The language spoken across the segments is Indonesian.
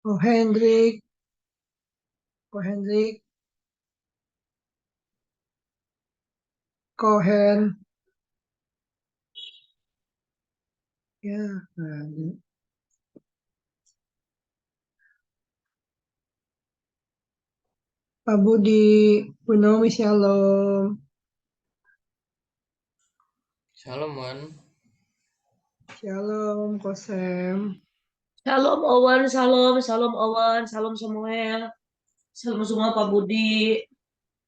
Oh Hendrik, Hendrik, Cohen, ya, ada. Pak Budi, Bu Naomi, Shalom, Shalom, Wan. Shalom, Kosem, Shalom Owen, shalom, shalom Owen, shalom Samuel, shalom semua Pak Budi,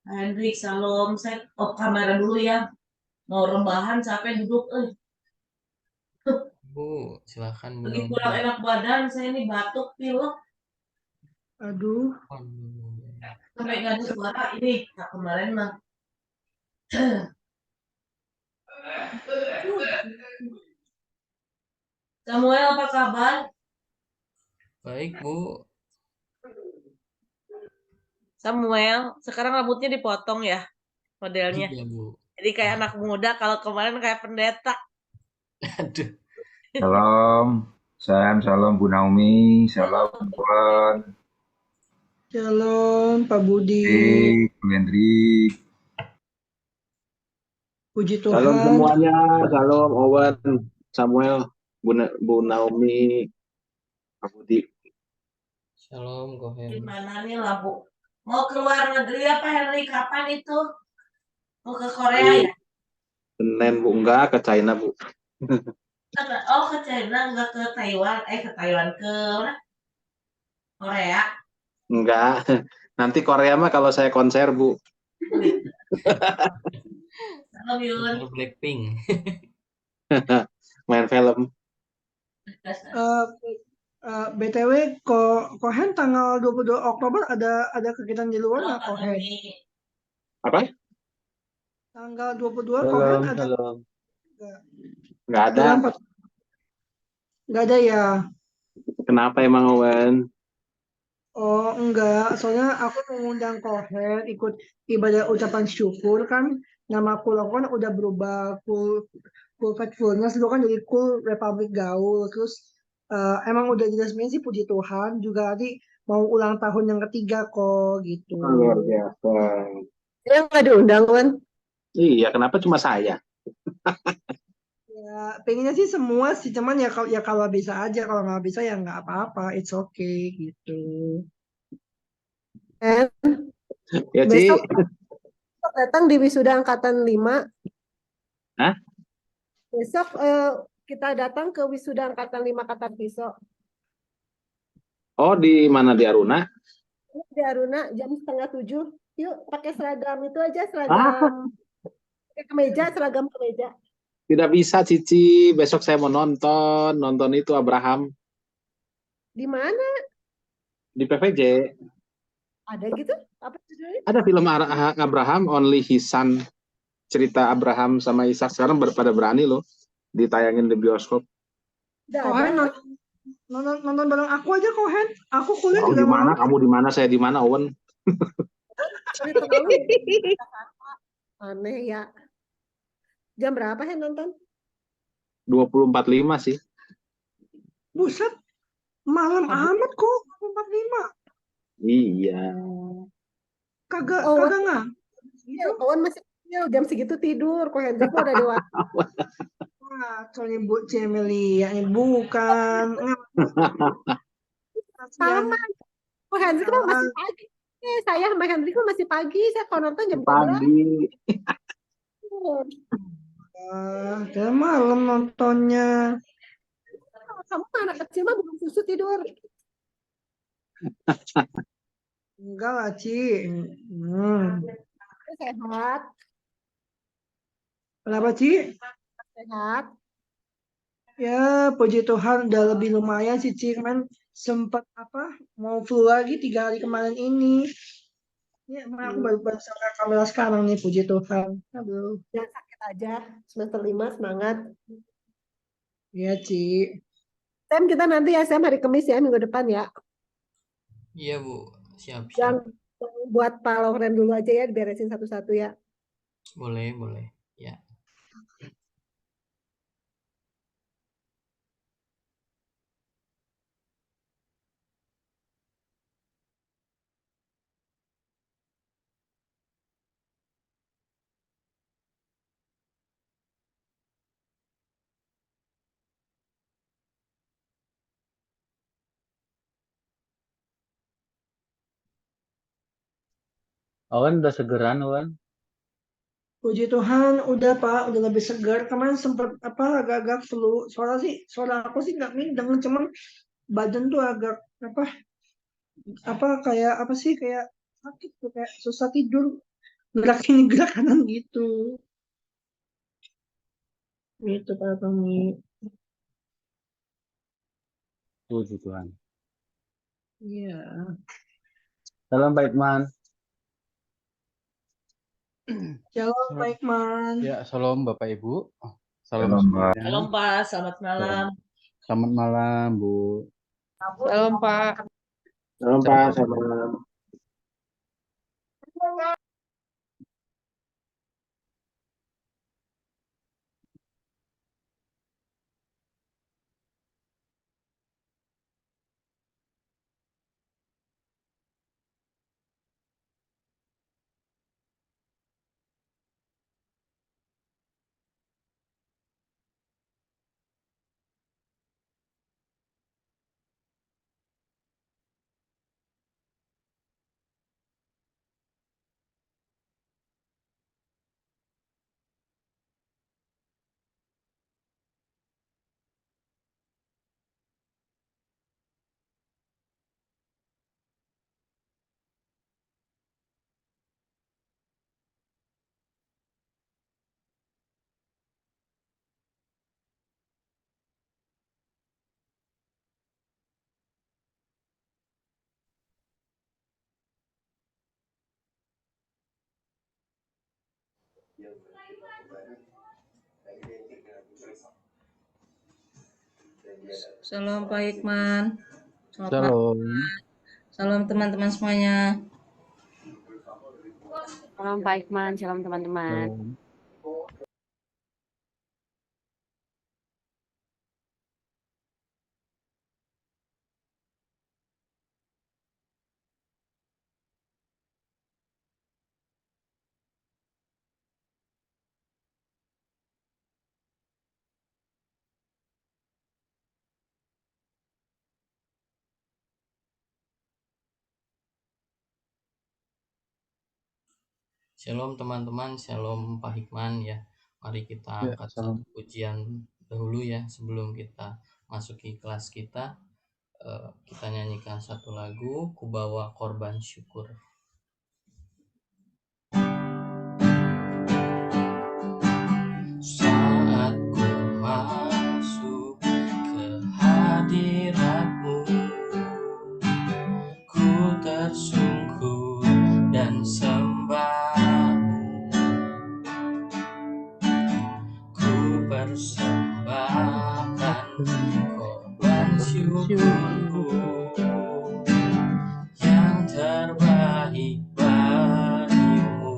Hendrik, shalom. Saya off kamera dulu ya. Mau rebahan, capek duduk. Bu, silakan Bu Lagi Naomi. kurang enak badan, saya ini batuk, pilek, aduh, Waduh. sampai nggak ada suara ini. Nah, kemarin mah. Samuel apa kabar? Baik, Bu. Samuel, sekarang rambutnya dipotong ya modelnya. Iya, Bu. Jadi kayak anak muda, kalau kemarin kayak pendeta. Aduh. Salam, salam Bu Naomi, salam Tuhan, Shalom, Pak Budi, Bu Hendrik. puji Shalom Tuhan, semuanya, shalom Owen, Samuel, Bu Naomi, Pak Budi. Shalom, Kohen. Gimana nih lah Bu? Mau ke luar negeri apa Henry? Kapan itu? Mau ke Korea ya? Senin Bu, enggak ke China Bu. Oh ke China, nggak ke Taiwan. Ke Taiwan, ke mana? Korea. Enggak, nanti Korea mah kalau saya konser Bu, Salam Yun. Konser Blackpink. main film. eh BTW, Cohen tanggal 22 Oktober ada kegiatan di luar nggak Cohen? Apa? Tanggal 22 Cohen ada Shalom. Enggak ada. Shalom, Pak. Nggak ada ya? Kenapa emang Owen? Oh enggak, soalnya aku mengundang Cohen ikut ibadah ucapan syukur kan. Nama kul aku kan udah berubah, Cool Factfulness dulu kan jadi Cool Republic Gaul. Terus emang udah diresmiin sih, puji Tuhan. Juga tadi mau ulang tahun yang ketiga kok gitu. Luar biasa. Dia nggak diundang, Wan. Iya, kenapa cuma saya? Ya pengennya sih semua sih, cuman ya kalau bisa aja, kalau nggak bisa ya nggak apa-apa, it's okay gitu. Eh, Ya besok Ci, datang di wisuda angkatan 5. Hah? Besok kita datang ke wisuda angkatan 5 kata Pisau. Oh di mana di Aruna? Di Aruna jam 6:30. Yuk pakai seragam itu aja, Ah, pakai kemeja, seragam kemeja. tidak bisa Cici, besok saya mau nonton itu Abraham Di mana? di PVJ. Ada gitu? Apa judulnya? Ada film Abraham, Only His Son, cerita Abraham sama Ishak. Sekarang pada berani loh ditayangin di bioskop. Udah ada. Cohen nonton bareng aku aja, Cohen. Aku kuliah Kamu juga di mau mana? nonton. Kamu di mana? Saya di mana, Owen? Hari tahu. Aneh ya. Jam berapa ya nonton? 20.45 sih. Buset, malam amat kok 45. Iya. Kagak Oh, kagak nggak gitu. Wan masih kecil, jam segitu tidur. Kok Hendrik mah udah dewasa. Wah, soalnya Bu Cemelia ini bukan. Kasihan. Sama. Kok Hendrik mah Salah. masih pagi. Saya sama Hendrik mah masih pagi. Saya kalau nonton jam 12. Pagi. Udah malam nontonnya. Kamu mah anak kecil mah belum susu tidur. Enggak lah, Ci. Hmm. Sehat, Kenapa, Ci? sehat. Ya, puji Tuhan udah lebih lumayan sih, Ci. Cuman sempat mau flu lagi 3 hari kemarin ini. Ya, emang aku baru sampai kamera sekarang nih, puji Tuhan. Aduh. Jangan sakit aja. Semester 5 semangat. Iya, Ci. Sam kita nanti ya Sam hari Kamis ya minggu depan ya. Iya, Bu. Siap, Yang siap. buat Pak Lauren dulu aja ya diberesin satu-satu ya. Boleh, boleh. Ya. Awan udah segeran, Awan. Puji Tuhan, udah Pak, udah lebih segar. Kemarin sempat apa agak-agak flu. Suara aku sih nggak mindeng, cuman badan tuh agak apa kayak apa sih kayak sakit tuh kayak susah tidur, gerak ini gerak kanan gitu. Gitu Pak Tommy. Puji Tuhan. Iya. Salam Pak Ikman. Shalom Pak Ikman. Ya, salam Bapak Ibu. Salam Shalom, Pak. semuanya. Shalom Pak, selamat malam. Selamat malam, Bu. Shalom Pak. Salam Pak, salam. Shalom Pak Hikman. Selamat malam. Salam. Salam teman-teman semuanya. Salam Pak Ikman, salam teman-teman. Salam. Shalom teman-teman, shalom Pak Hikman ya. Mari kita Ya, angkat salam. satu pujian dahulu ya sebelum kita masuki kelas kita. Kita nyanyikan satu lagu, Kubawa Korban Syukur. Saat ku masuk ke hadirat-Mu, ku tersungkur dan sembah-Mu, ku persembahkan korban syukurku yang terbaik bagimu.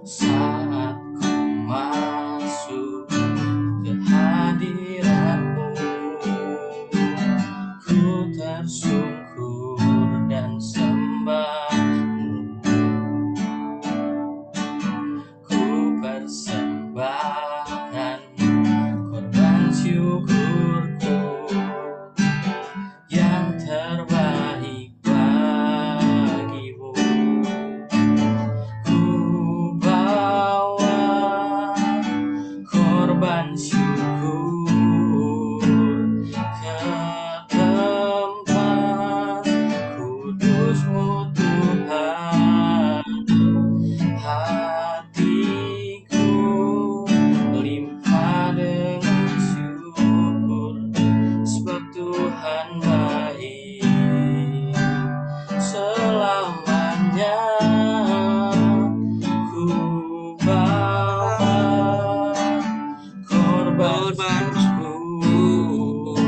Saat ku masuk ke hadirat-Mu, ku tersungkur dan sembah-Mu, ku persembahkan korban syukurku yang terbaik bagimu. Ku bawa korban syukur ke tempat kudus-Mu Tuhan. Hatiku limpah dengan syukur, sebab Tuhan baik selamanya. Ku bawa korban syukur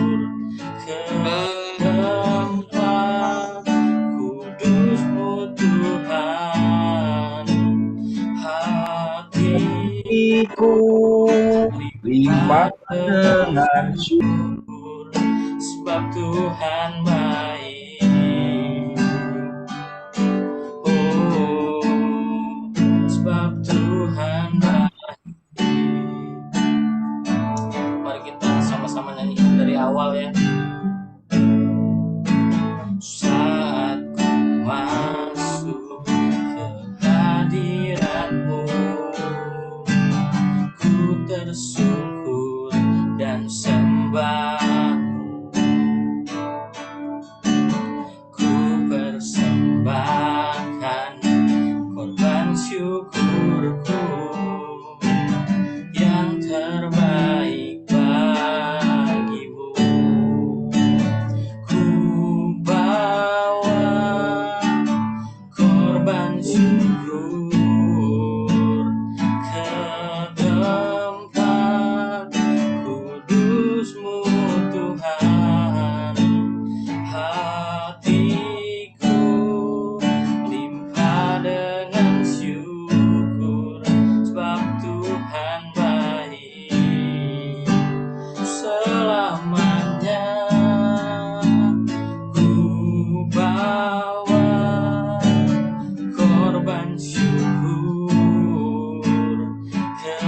ke tempat kudus-Mu Tuhan. Hatiku Limpah dengan syukur, sebab Tuhan baik. Oh, sebab Tuhan baik. Mari kita sama-sama nyanyi dari awal ya. Saat syukurku yang terbaik bagimu. Ku bawa korban syukur ke tempat kudus-Mu Tuhan. Hatiku limpah dengan syukur, sebab Tuhan baik selamanya. Ku bawa korban syukur ke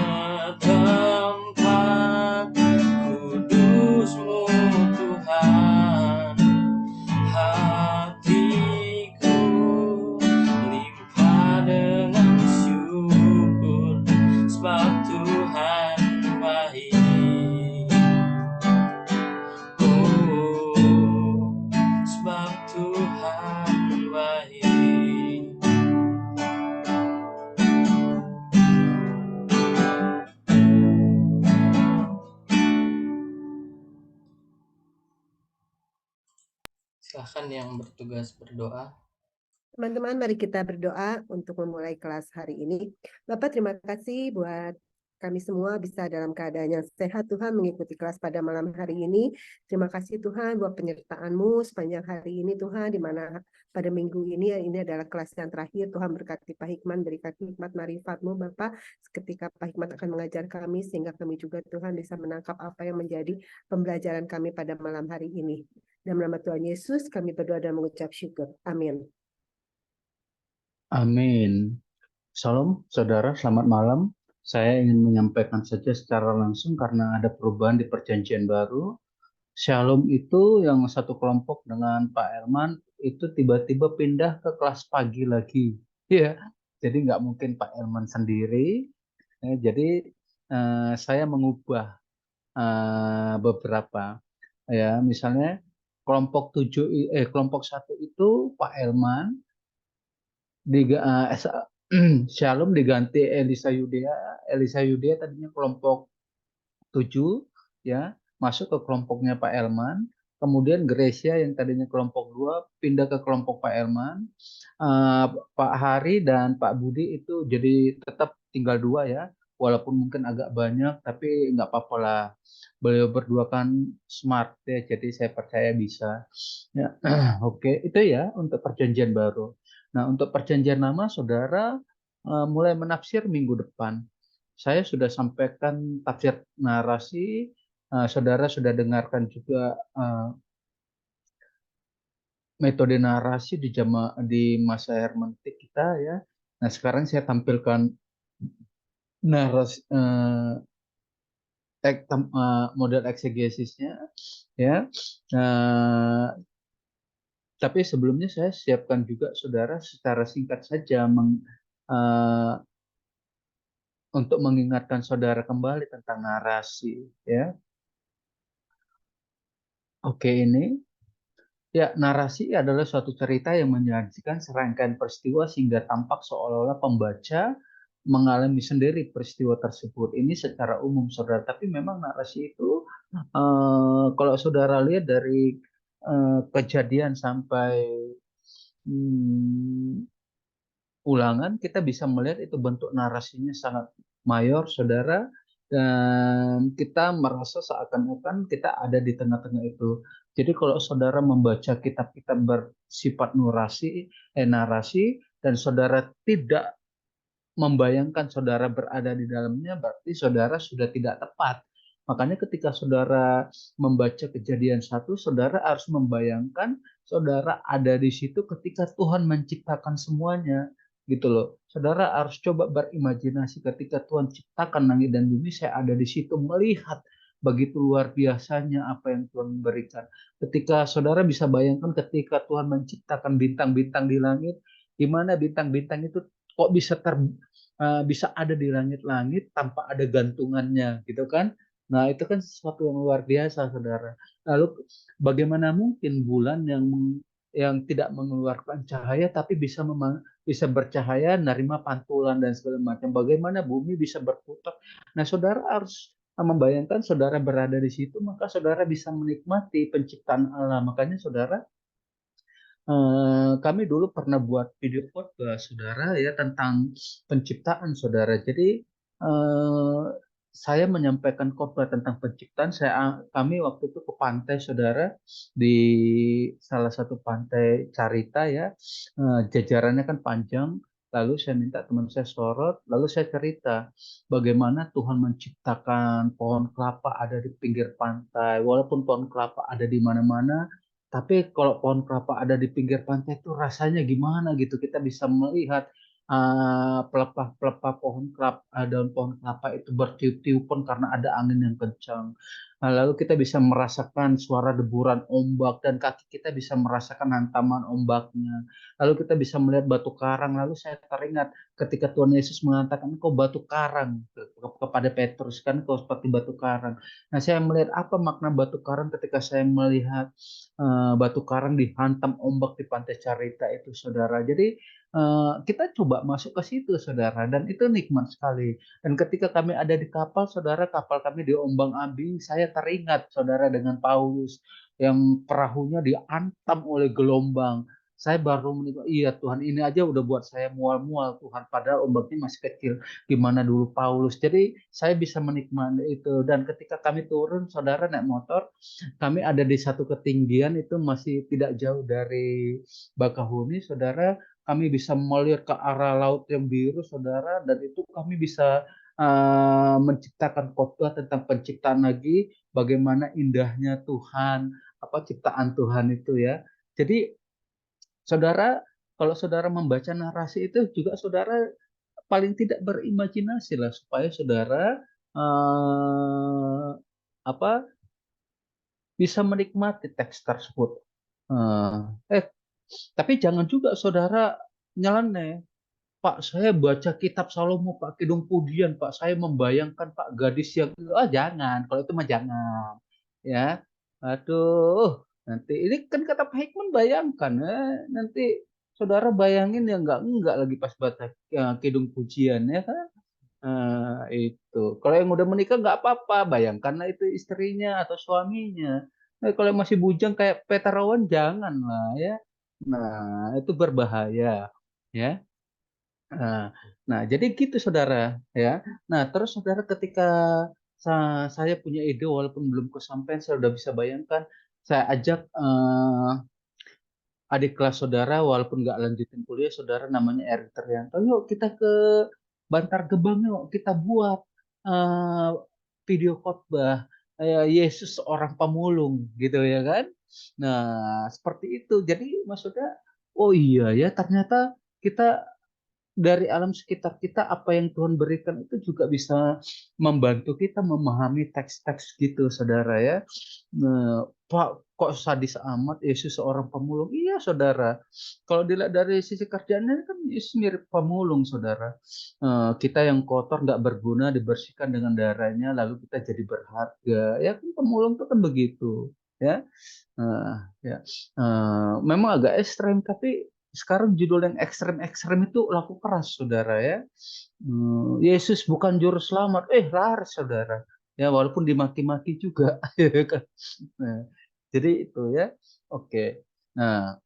tempat kudus-Mu Tuhan. Hatiku limpah dengan syukur, sebab Tuhan baik. Oh, sebab Tuhan baik. Silahkan yang bertugas berdoa. Teman-teman, mari kita berdoa untuk memulai kelas hari ini. Bapak, terima kasih buat kami semua bisa dalam keadaan yang sehat, Tuhan, mengikuti kelas pada malam hari ini. Terima kasih Tuhan buat penyertaan-Mu sepanjang hari ini, Tuhan, di mana pada minggu ini adalah kelas yang terakhir. Tuhan berkati Pak Hikman, berikan hikmat marifat-Mu, Bapak, ketika Pak Hikmat akan mengajar kami, sehingga kami juga, Tuhan, bisa menangkap apa yang menjadi pembelajaran kami pada malam hari ini. Dalam nama Tuhan Yesus, kami berdoa dan mengucap syukur. Amin. Amin. Shalom, saudara, selamat malam. Saya ingin menyampaikan saja secara langsung karena ada perubahan di perjanjian baru. Shalom itu yang satu kelompok dengan Pak Herman itu tiba-tiba pindah ke kelas pagi lagi. Ya, jadi nggak mungkin Pak Herman sendiri. Jadi saya mengubah beberapa. Ya, misalnya kelompok 1 itu Pak Herman Shalom diganti Elisa Yudea. Elisa Yudea tadinya kelompok 7 ya, masuk ke kelompoknya Pak Elman. Kemudian Gracia yang tadinya kelompok 2 pindah ke kelompok Pak Elman. Pak Hari dan Pak Budi itu jadi tetap tinggal 2 ya. Walaupun mungkin agak banyak tapi nggak apa-apa lah. Beliau berdua kan smart ya, jadi saya percaya bisa. Ya, oke, itu ya untuk perjanjian baru. Nah, untuk perjanjian lama, saudara mulai menafsir minggu depan. Saya sudah sampaikan tafsir narasi, saudara sudah dengarkan juga metode narasi di masa hermeneutik kita ya. Nah, sekarang saya tampilkan narasi model eksegesisnya ya. Tapi sebelumnya saya siapkan juga saudara secara singkat saja untuk mengingatkan saudara kembali tentang narasi ya. Oke, ini ya, narasi adalah suatu cerita yang menyajikan serangkaian peristiwa sehingga tampak seolah-olah pembaca mengalami sendiri peristiwa tersebut. Ini secara umum saudara, tapi memang narasi itu kalau saudara lihat dari kejadian sampai ulangan, kita bisa melihat itu bentuk narasinya sangat mayor saudara, dan kita merasa seakan-akan kita ada di tengah-tengah itu. Jadi kalau saudara membaca kitab-kitab bersifat narasi dan saudara tidak membayangkan saudara berada di dalamnya, berarti saudara sudah tidak tepat. Makanya ketika saudara membaca Kejadian 1, saudara harus membayangkan saudara ada di situ ketika Tuhan menciptakan semuanya, gitu loh. Saudara harus coba berimajinasi ketika Tuhan ciptakan langit dan bumi, saya ada di situ melihat begitu luar biasanya apa yang Tuhan berikan. Ketika saudara bisa bayangkan ketika Tuhan menciptakan bintang-bintang di langit, di mana bintang-bintang itu kok bisa ada di langit-langit tanpa ada gantungannya, gitu kan? Nah, itu kan sesuatu yang luar biasa, saudara. Lalu bagaimana mungkin bulan yang tidak mengeluarkan cahaya tapi bisa bercahaya, nerima pantulan dan segala macam. Bagaimana bumi bisa berputar. Nah, saudara harus membayangkan saudara berada di situ, maka saudara bisa menikmati penciptaan Allah. Makanya saudara, kami dulu pernah buat video khotbah saudara ya tentang penciptaan saudara. Jadi saya menyampaikan khotbah tentang penciptaan. Kami waktu itu ke pantai saudara, di salah satu pantai Carita ya. Jajarannya kan panjang. Lalu saya minta teman saya sorot, lalu saya cerita bagaimana Tuhan menciptakan pohon kelapa ada di pinggir pantai. Walaupun pohon kelapa ada di mana-mana, tapi kalau pohon kelapa ada di pinggir pantai itu rasanya gimana gitu. Kita bisa melihat pelepah-pelepah pohon kelapa, daun pohon kelapa itu bertiup-tiupan karena ada angin yang kencang. Lalu kita bisa merasakan suara deburan ombak dan kaki kita bisa merasakan hantaman ombaknya. Lalu kita bisa melihat batu karang. Lalu saya teringat ketika Tuhan Yesus mengatakan kau batu karang kepada Petrus, kan kau seperti batu karang. Nah, saya melihat apa makna batu karang ketika saya melihat batu karang dihantam ombak di pantai Carita itu, saudara. Jadi kita coba masuk ke situ, saudara, dan itu nikmat sekali. Dan ketika kami ada di kapal, saudara, kapal kami diombang-ambing, saya teringat, saudara, dengan Paulus yang perahunya diantam oleh gelombang. Saya baru menikmati, iya Tuhan, ini aja udah buat saya mual-mual Tuhan, padahal ombaknya masih kecil. Gimana dulu Paulus? Jadi saya bisa menikmati itu. Dan ketika kami turun, saudara, naik motor, kami ada di satu ketinggian itu masih tidak jauh dari Bakahuni, saudara. Kami bisa melihat ke arah laut yang biru, saudara, dan itu kami bisa menciptakan khotbah tentang penciptaan lagi, bagaimana indahnya Tuhan, apa ciptaan Tuhan itu ya. Jadi, saudara, kalau saudara membaca narasi itu juga saudara paling tidak berimajinasi lah supaya saudara apa bisa menikmati teks tersebut. Tapi jangan juga saudara nyeleneh. Pak, saya baca kitab Salomo, Pak, Kidung Pujian, Pak, saya membayangkan Pak gadis yang, jangan, kalau itu mah jangan, ya. Aduh, nanti ini kan kata Pak Hikman bayangkan, nanti saudara bayangin ya enggak lagi pas baca Kidung Pujian ya kan. Itu. Kalau yang udah menikah nggak apa-apa, bayangkanlah itu istrinya atau suaminya. Nah, kalau yang masih bujang kayak Petarawan janganlah ya. Nah, itu berbahaya ya. Nah, jadi gitu saudara ya. Nah, terus saudara ketika saya punya ide walaupun belum kesampaian, saya udah bisa bayangkan, saya ajak adik kelas saudara walaupun nggak lanjutin kuliah, saudara namanya Erik Trianto, yuk kita ke Bantar Gebang, yuk kita buat eh, video khotbah Yesus seorang pemulung gitu ya kan. Nah, seperti itu. Jadi maksudnya, oh iya ya, ternyata kita dari alam sekitar kita, apa yang Tuhan berikan itu juga bisa membantu kita memahami teks-teks gitu, saudara ya. Nah, Pak, kok sadis amat Yesus seorang pemulung? Iya, saudara. Kalau dilihat dari sisi kerjaannya kan Yesus mirip pemulung, saudara. Kita yang kotor, nggak berguna, dibersihkan dengan darahnya, lalu kita jadi berharga. Ya kan pemulung itu kan begitu, ya. Ya. Memang agak ekstrem, tapi sekarang judul yang ekstrem-ekstrem itu laku keras, saudara ya. Yesus bukan juru selamat, laris saudara. Ya walaupun dimaki-maki juga, ya kan. Nah, jadi itu ya. Oke. Nah,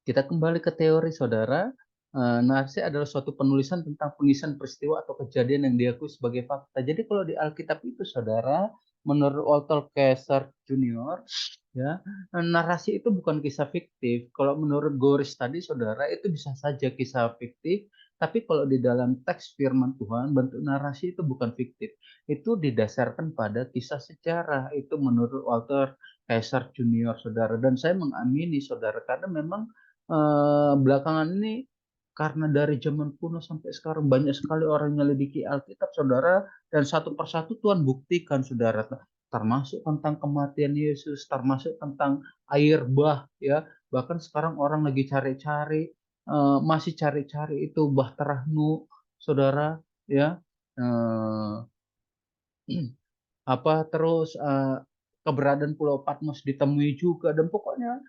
kita kembali ke teori saudara. Narasi adalah suatu penulisan tentang pengisian peristiwa atau kejadian yang diakui sebagai fakta. Jadi kalau di Alkitab itu saudara, menurut Walter Kaiser Junior, ya, narasi itu bukan kisah fiktif. Kalau menurut Goris tadi saudara, itu bisa saja kisah fiktif, tapi kalau di dalam teks firman Tuhan, bentuk narasi itu bukan fiktif. Itu didasarkan pada kisah sejarah. Itu menurut Walter Kaiser Junior saudara. Dan saya mengamini saudara, karena memang belakangan ini karena dari zaman kuno sampai sekarang banyak sekali orang menyelidiki Alkitab, saudara, dan satu persatu Tuhan buktikan, saudara, termasuk tentang kematian Yesus, termasuk tentang air bah, ya, bahkan sekarang orang lagi cari-cari, masih cari-cari itu bah terahnu, saudara, ya, apa terus keberadaan Pulau Patmos ditemui juga, dan pokoknya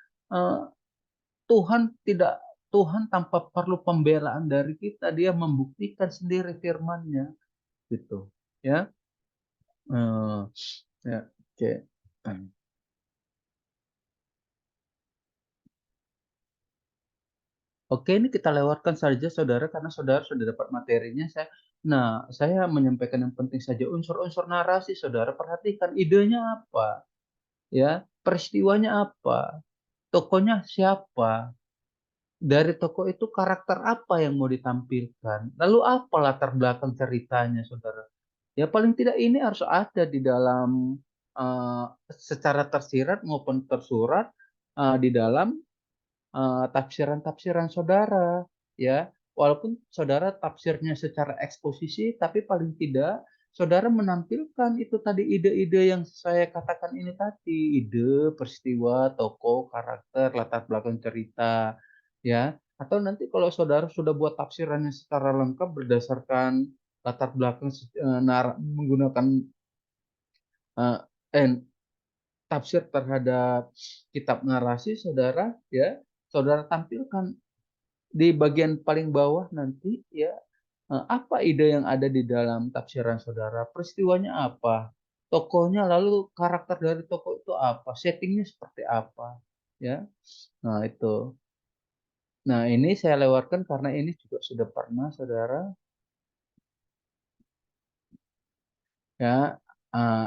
Tuhan tidak Tuhan tanpa perlu pembelaan dari kita, dia membuktikan sendiri firman-Nya gitu. Ya. Eh, ya, oke. Oke, ini kita lewatkan saja saudara karena saudara sudah dapat materinya. Saya menyampaikan yang penting saja unsur-unsur narasi. Saudara perhatikan idenya apa, ya, peristiwanya apa, tokohnya siapa, dari tokoh itu karakter apa yang mau ditampilkan, lalu apa latar belakang ceritanya, saudara. Ya paling tidak ini harus ada di dalam secara tersirat maupun tersurat di dalam tafsiran-tafsiran saudara, ya. Walaupun saudara tafsirnya secara eksposisi, tapi paling tidak saudara menampilkan itu tadi ide-ide yang saya katakan ini tadi, ide, peristiwa, tokoh, karakter, latar belakang cerita, ya. Atau nanti kalau saudara sudah buat tafsirannya secara lengkap berdasarkan latar belakang menggunakan eh, eh, tafsir terhadap kitab narasi saudara, ya, saudara tampilkan di bagian paling bawah nanti, ya, apa ide yang ada di dalam tafsiran saudara, peristiwanya apa, tokohnya, lalu karakter dari tokoh itu apa, settingnya seperti apa, ya. Nah itu. Nah ini saya lewatkan karena ini juga sudah pernah saudara, ya.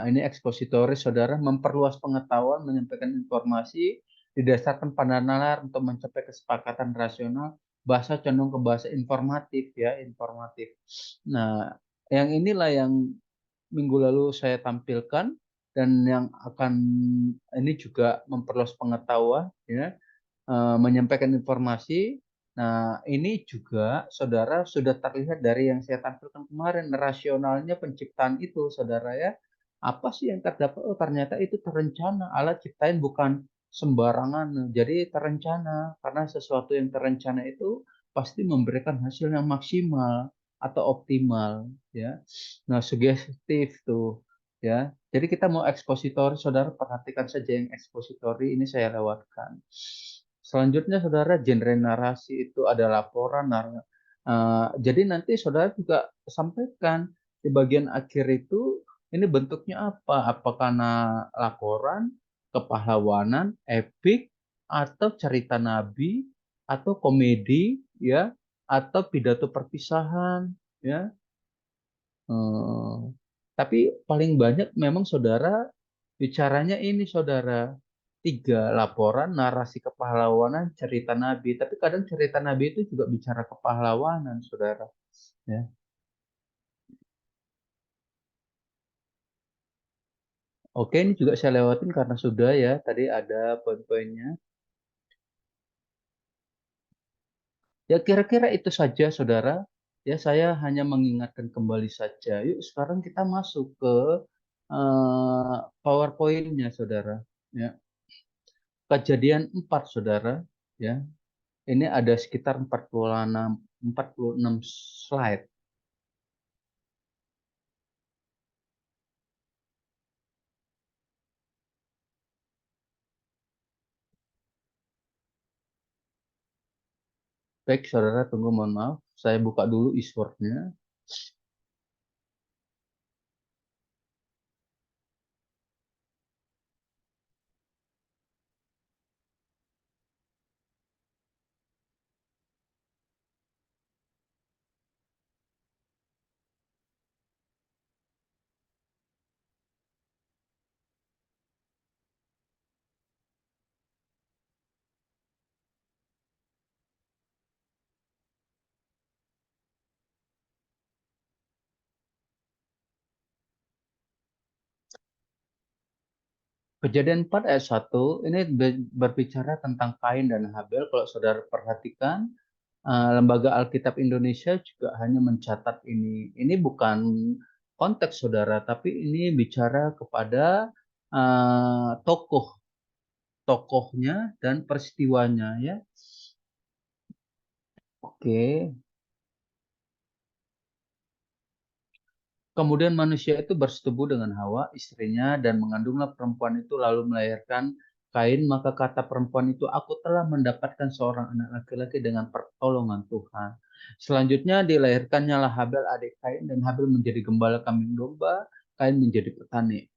Ini ekspositori saudara memperluas pengetahuan, menyampaikan informasi didasarkan pada nalar untuk mencapai kesepakatan rasional, bahasa cenderung ke bahasa informatif, ya, informatif. Nah, yang inilah yang minggu lalu saya tampilkan dan yang akan ini juga memperluas pengetahuan, ya, menyampaikan informasi. Nah, ini juga saudara sudah terlihat dari yang saya tampilkan kemarin, rasionalnya penciptaan itu, saudara, ya. Apa sih yang terdapat? Oh, ternyata itu terencana. Allah ciptain bukan sembarangan. Jadi terencana, karena sesuatu yang terencana itu pasti memberikan hasil yang maksimal atau optimal, ya. Nah, sugestif tuh, ya. Jadi kita mau ekspositori, saudara perhatikan saja yang ekspositori ini saya lewatkan. Selanjutnya saudara, genre narasi itu ada laporan. Jadi nanti saudara juga sampaikan di bagian akhir itu ini bentuknya apa? Apakah laporan, kepahlawanan, epik, atau cerita nabi, atau komedi, ya, atau pidato perpisahan, ya. Tapi paling banyak memang saudara bicaranya ini saudara, 3, laporan, narasi kepahlawanan, cerita nabi. Tapi kadang cerita nabi itu juga bicara kepahlawanan saudara, ya. Oke, ini juga saya lewatin karena sudah, ya, tadi ada poin-poinnya. Ya kira-kira itu saja saudara. Ya saya hanya mengingatkan kembali saja. Yuk sekarang kita masuk ke PowerPoint-nya saudara. Ya. Kejadian 4 saudara. Ya. Ini ada sekitar 46 slide. Baik saudara, tunggu, mohon maaf. Saya buka dulu e-word-nya. Kejadian 4 ayat 1 ini berbicara tentang Kain dan Habel. Kalau saudara perhatikan, Lembaga Alkitab Indonesia juga hanya mencatat ini. Ini bukan konteks saudara, tapi ini bicara kepada tokohnya dan peristiwanya, ya. Oke. Kemudian manusia itu bersetubuh dengan Hawa, istrinya, dan mengandunglah perempuan itu lalu melahirkan Kain, maka kata perempuan itu, aku telah mendapatkan seorang anak laki-laki dengan pertolongan Tuhan. Selanjutnya dilahirkannya lah Habel adik Kain, dan Habel menjadi gembala kambing domba, Kain menjadi petani.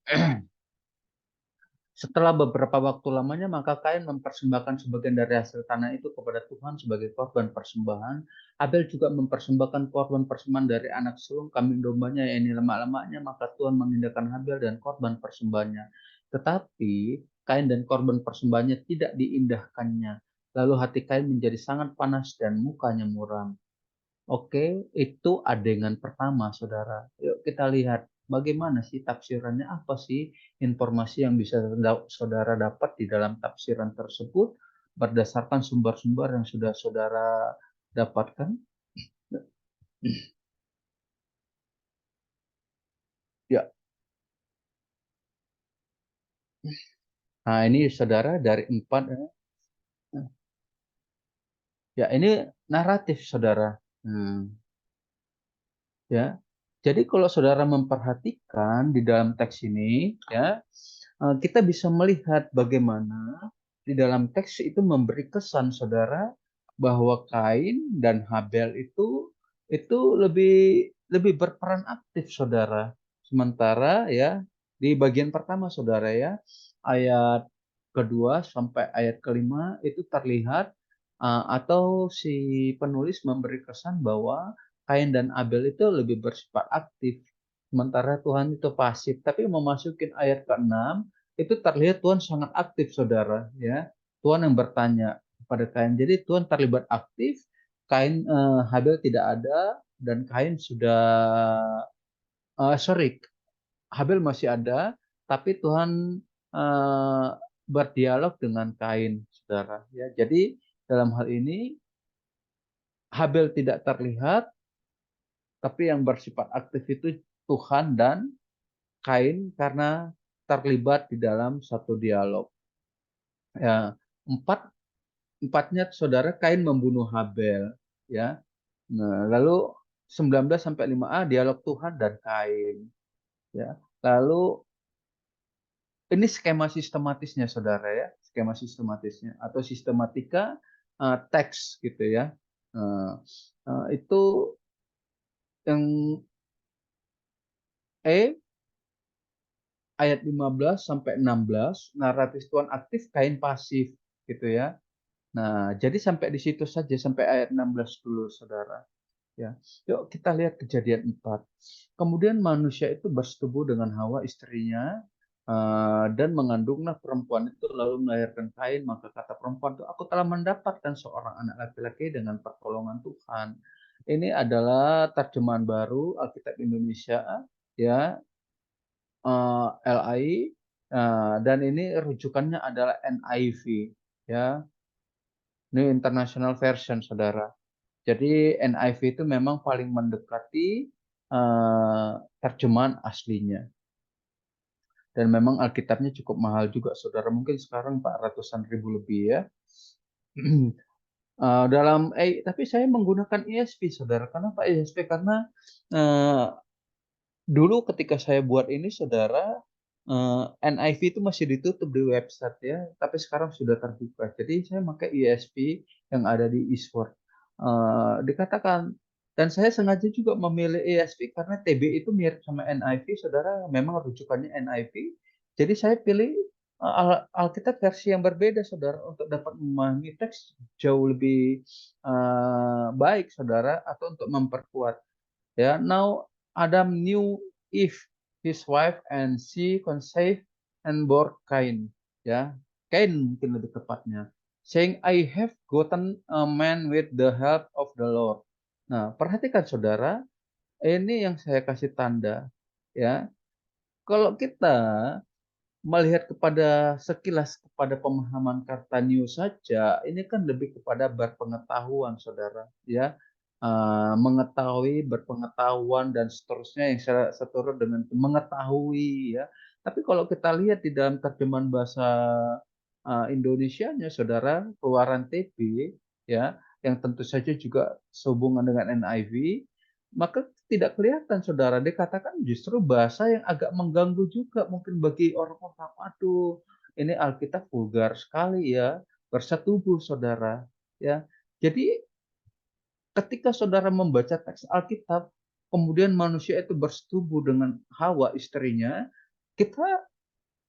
Setelah beberapa waktu lamanya, maka Kain mempersembahkan sebagian dari hasil tanah itu kepada Tuhan sebagai korban persembahan. Abel juga mempersembahkan korban persembahan dari anak sulung kambing dombanya, yang ini lemak-lemaknya, maka Tuhan mengindahkan Habel dan korban persembahannya. Tetapi Kain dan korban persembahannya tidak diindahkannya. Lalu hati Kain menjadi sangat panas dan mukanya muram. Oke, itu adegan pertama, saudara. Yuk kita lihat bagaimana sih tafsirannya, apa sih informasi yang bisa saudara dapat di dalam tafsiran tersebut berdasarkan sumber-sumber yang sudah saudara dapatkan. Ya. Nah, ini saudara dari 4. Ya, ini naratif, saudara. Ya. Jadi kalau saudara memperhatikan di dalam teks ini, ya, kita bisa melihat bagaimana di dalam teks itu memberi kesan, saudara, bahwa Kain dan Habel itu lebih berperan aktif, saudara. Sementara ya di bagian pertama, saudara, ya, ayat kedua sampai ayat kelima itu terlihat atau si penulis memberi kesan bahwa Kain dan Abel itu lebih bersifat aktif, sementara Tuhan itu pasif. Tapi memasukin ayat ke-6 itu terlihat Tuhan sangat aktif, saudara. Ya, Tuhan yang bertanya kepada Kain. Jadi Tuhan terlibat aktif. Kain, Habel tidak ada, dan Kain sudah, Habel masih ada, tapi Tuhan berdialog dengan Kain, saudara. Ya, jadi dalam hal ini Habel tidak terlihat, tapi yang bersifat aktif itu Tuhan dan Kain karena terlibat di dalam satu dialog. Ya, empatnya, saudara, Kain membunuh Habel. Ya, nah, lalu 19 sampai 5a dialog Tuhan dan Kain. Ya, lalu ini skema sistematisnya, saudara, ya, skema sistematisnya atau sistematika teks, gitu ya. Itu yang ayat 15 sampai 16, naratif Tuhan aktif, Kain pasif, gitu ya. Nah, jadi sampai di situ saja, sampai ayat 16 dulu, saudara. Ya, yuk kita lihat Kejadian 4. Kemudian manusia itu bersetubuh dengan Hawa istrinya, dan mengandunglah perempuan itu lalu melahirkan Kain. Maka kata perempuan itu, aku telah mendapatkan seorang anak laki-laki dengan pertolongan Tuhan. Ini adalah terjemahan baru Alkitab Indonesia, ya, LI, dan ini rujukannya adalah NIV, ya, New International Version, saudara. Jadi NIV itu memang paling mendekati terjemahan aslinya. Dan memang Alkitabnya cukup mahal juga, saudara. Mungkin sekarang 400-an ribu lebih, ya. Tapi saya menggunakan ESV, saudara. Kenapa ESV? Karena dulu ketika saya buat ini, saudara, NIV itu masih ditutup di website, ya, tapi sekarang sudah terbuka. Jadi saya pakai ESV yang ada di Eastword. Dikatakan, dan saya sengaja juga memilih ESV karena TB itu mirip sama NIV, saudara. Memang rujukannya NIV. Jadi saya pilih Alkitab versi yang berbeda, saudara, untuk dapat memahami teks jauh lebih baik, saudara, atau untuk memperkuat. Ya, now Adam knew Eve, his wife, and she conceived and bore Cain. Ya, Cain mungkin lebih tepatnya. Saying, I have gotten a man with the help of the Lord. Nah, perhatikan, saudara, ini yang saya kasih tanda. Ya, kalau kita melihat kepada sekilas kepada pemahaman Kartanio saja, ini kan lebih kepada berpengetahuan, saudara, ya, mengetahui, berpengetahuan, dan seterusnya yang seturut dengan mengetahui, ya. Tapi kalau kita lihat di dalam terjemahan bahasa Indonesianya, saudara, Keluaran TB, ya, yang tentu saja juga sehubungan dengan NIV, maka tidak kelihatan, saudara. Dikatakan justru bahasa yang agak mengganggu juga mungkin bagi orang-orang. Aduh, ini Alkitab vulgar sekali ya, bersetubuh saudara. Ya, jadi ketika saudara membaca teks Alkitab, kemudian manusia itu bersetubuh dengan Hawa istrinya, kita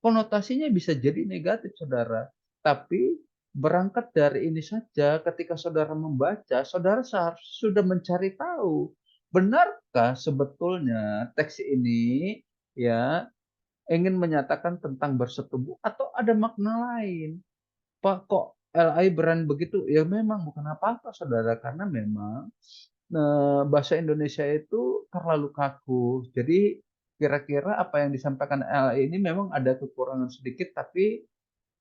konotasinya bisa jadi negatif saudara. Tapi berangkat dari ini saja, ketika saudara membaca, saudara seharusnya sudah mencari tahu, benarkah sebetulnya teks ini ya ingin menyatakan tentang bersetubuh atau ada makna lain? Pak, kok LI berani begitu? Ya memang bukan apa-apa saudara, karena memang bahasa Indonesia itu terlalu kaku. Jadi kira-kira apa yang disampaikan LI ini memang ada kekurangan sedikit, tapi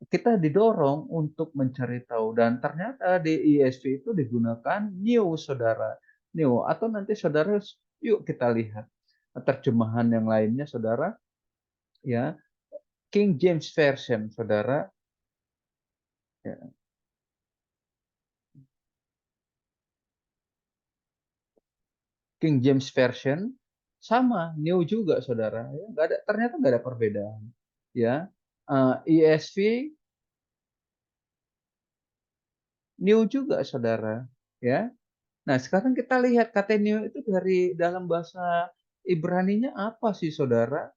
kita didorong untuk mencari tahu. Dan ternyata di ESV itu digunakan new saudara. New, atau nanti saudara, yuk kita lihat terjemahan yang lainnya saudara. Ya, King James Version saudara. Ya. King James Version sama new juga saudara, ya nggak ada, ternyata nggak ada perbedaan ya. ESV new juga saudara ya. Nah sekarang kita lihat kata new itu dari dalam bahasa Ibraninya apa sih saudara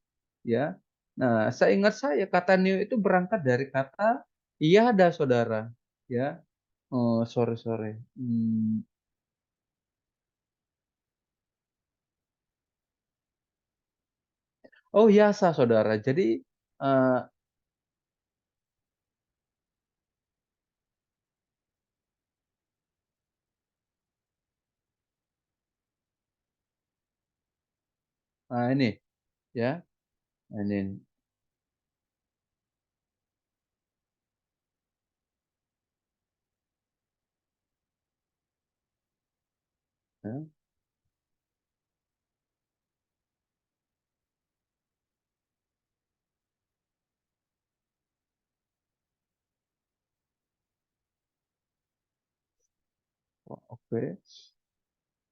ya. Nah seingat saya kata new itu berangkat dari kata yada saudara ya. Oh sorry. Oh yasa saudara, jadi eh, nah ini ya, ini ya. Oke,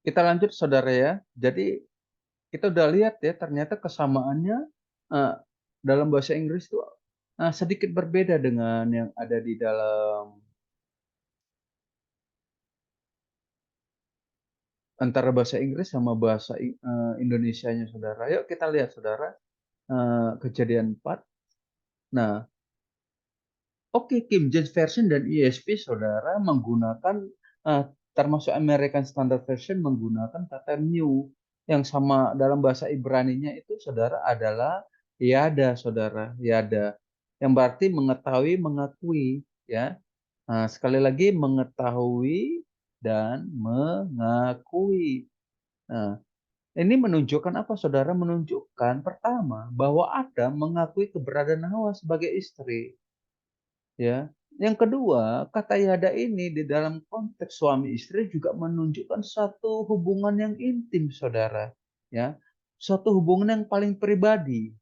kita lanjut saudara ya. Jadi kita udah lihat ya, ternyata kesamaannya eh, dalam bahasa Inggris itu sedikit berbeda dengan yang ada di dalam antara bahasa Inggris sama bahasa Indonesianya saudara. Yuk kita lihat saudara, Kejadian 4. Nah, oke, King James Version dan ESV saudara menggunakan eh, termasuk American Standard Version menggunakan kata new yang sama dalam bahasa Ibraninya itu saudara adalah yada saudara, yada yang berarti mengetahui, mengakui ya. Nah, sekali lagi mengetahui dan mengakui. Nah, ini menunjukkan apa saudara? Menunjukkan pertama bahwa Adam mengakui keberadaan Hawa sebagai istri. Ya. Yang kedua, kata yada ini di dalam konteks suami istri juga menunjukkan satu hubungan yang intim, saudara. Ya, suatu hubungan yang paling pribadi.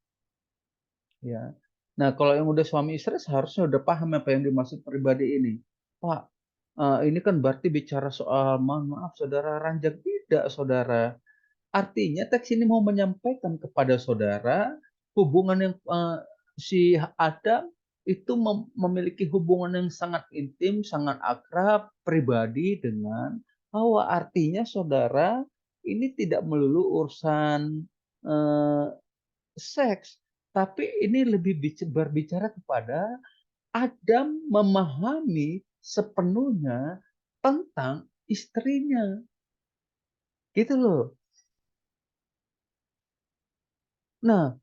Ya. Nah, kalau yang udah suami istri seharusnya udah paham apa yang dimaksud pribadi ini. Pak, ini kan berarti bicara soal, mohon maaf, saudara ranjang tidak, saudara. Artinya teks ini mau menyampaikan kepada saudara hubungan yang si Adam itu memiliki hubungan yang sangat intim, sangat akrab, pribadi dengan Hawa. Artinya saudara ini tidak melulu urusan eh, seks, tapi ini lebih berbicara kepada Adam memahami sepenuhnya tentang istrinya. Gitu loh. Nah,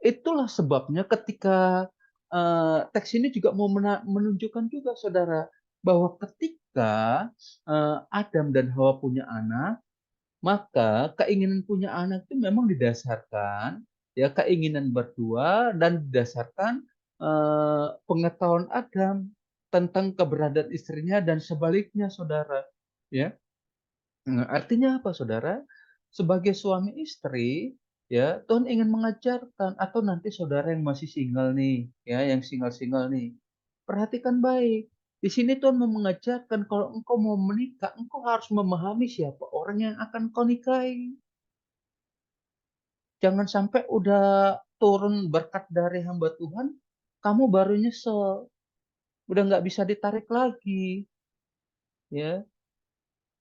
itulah sebabnya ketika teks ini juga mau menunjukkan juga saudara bahwa ketika Adam dan Hawa punya anak, maka keinginan punya anak itu memang didasarkan ya keinginan berdua dan didasarkan pengetahuan Adam tentang keberadaan istrinya dan sebaliknya saudara ya. Nah, artinya apa, saudara? Sebagai suami istri, ya Tuhan ingin mengajarkan atau nanti saudara yang masih single nih, ya yang single-single nih, perhatikan baik. Di sini Tuhan mau mengajarkan kalau engkau mau menikah, engkau harus memahami siapa orang yang akan kau nikahi. Jangan sampai udah turun berkat dari hamba Tuhan, kamu baru nyesel, udah nggak bisa ditarik lagi, ya.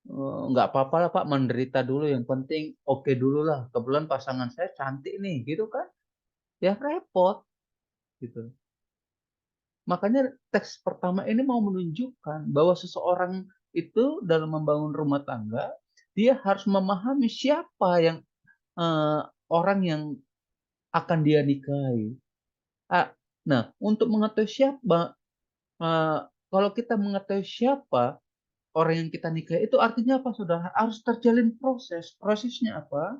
Nggak apa-apa lah Pak, menderita dulu, yang penting oke dulu lah. Kebetulan pasangan saya cantik nih, gitu kan? Ya repot, gitu. Makanya teks pertama ini mau menunjukkan bahwa seseorang itu dalam membangun rumah tangga, dia harus memahami siapa yang orang yang akan dia nikahi. Nah, untuk mengetahui siapa, kalau kita mengetahui siapa orang yang kita nikahi, itu artinya apa, saudara? Harus terjalin proses. Prosesnya apa?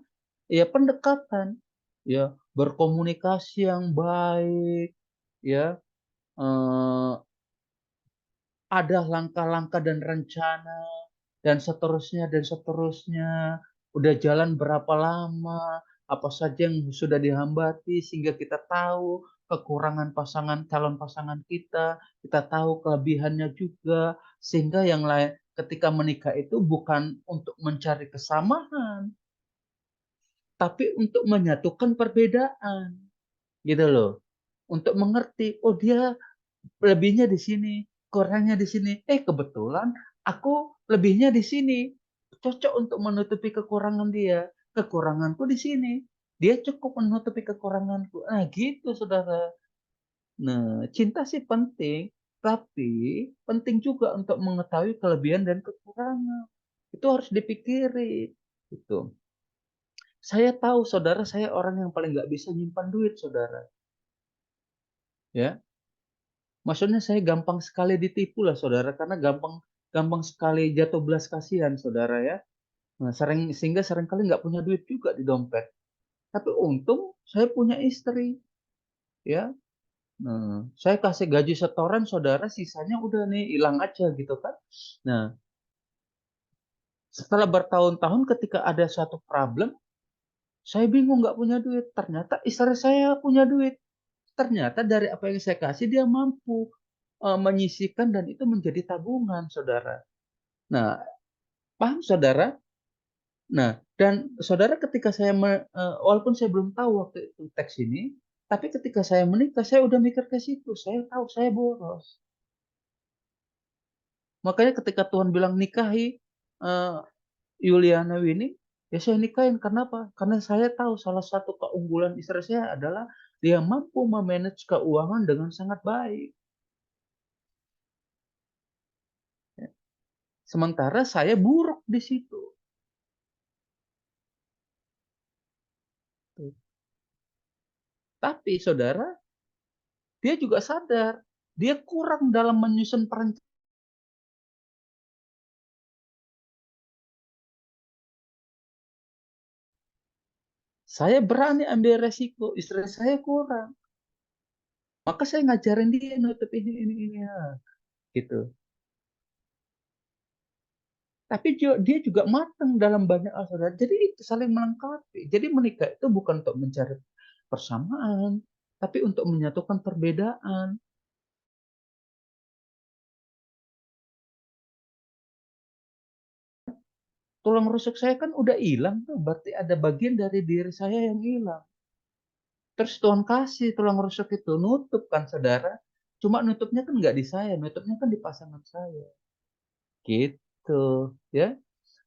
Ya pendekatan, ya berkomunikasi yang baik, ya ada langkah-langkah dan rencana dan seterusnya. Udah jalan berapa lama, apa saja yang sudah dihambati sehingga kita tahu kekurangan calon pasangan kita tahu kelebihannya juga, sehingga yang lain ketika menikah itu bukan untuk mencari kesamaan, tapi untuk menyatukan perbedaan, gitu loh. Untuk mengerti, oh dia lebihnya di sini, kurangnya di sini. Kebetulan aku lebihnya di sini. Cocok untuk menutupi kekurangan dia. Kekuranganku di sini. Dia cukup menutupi kekuranganku. Nah, gitu, saudara. Nah, cinta sih penting, tapi penting juga untuk mengetahui kelebihan dan kekurangan. Itu harus dipikirin. Gitu. Saya tahu, saudara, saya orang yang paling nggak bisa nyimpan duit, saudara. Ya, maksudnya saya gampang sekali ditipu lah, saudara, karena gampang sekali jatuh belas kasihan, saudara, ya. Nah, sehingga seringkali nggak punya duit juga di dompet. Tapi untung saya punya istri, ya. Nah, saya kasih gaji setoran, saudara, sisanya udah nih hilang aja gitu kan. Nah, setelah bertahun-tahun ketika ada suatu problem, saya bingung nggak punya duit. Ternyata istri saya punya duit. Ternyata dari apa yang saya kasih dia mampu menyisihkan dan itu menjadi tabungan, saudara. Nah, paham, saudara? Nah, dan saudara, ketika walaupun saya belum tahu waktu itu teks ini, tapi ketika saya menikah, saya udah mikir ke situ. Saya tahu saya boros. Makanya ketika Tuhan bilang nikahi Yuliana Winning, ya saya nikahin. Kenapa? Karena saya tahu salah satu keunggulan istri saya adalah dia mampu memanage keuangan dengan sangat baik. Sementara saya buruk di situ. Tapi saudara, dia juga sadar dia kurang dalam menyusun perencanaan. Saya berani ambil resiko, istri saya kurang. Maka saya ngajarin dia nutup ini ya, gitu. Tapi dia juga matang dalam banyak hal, saudara. Jadi itu saling melengkapi. Jadi menikah itu bukan untuk mencari persamaan, tapi untuk menyatukan perbedaan. Tulang rusuk saya kan udah hilang tuh, berarti ada bagian dari diri saya yang hilang. Terus Tuhan kasih tulang rusuk itu nutup kan, saudara. Cuma nutupnya kan nggak di saya, nutupnya kan di pasangan saya. Gitu, ya.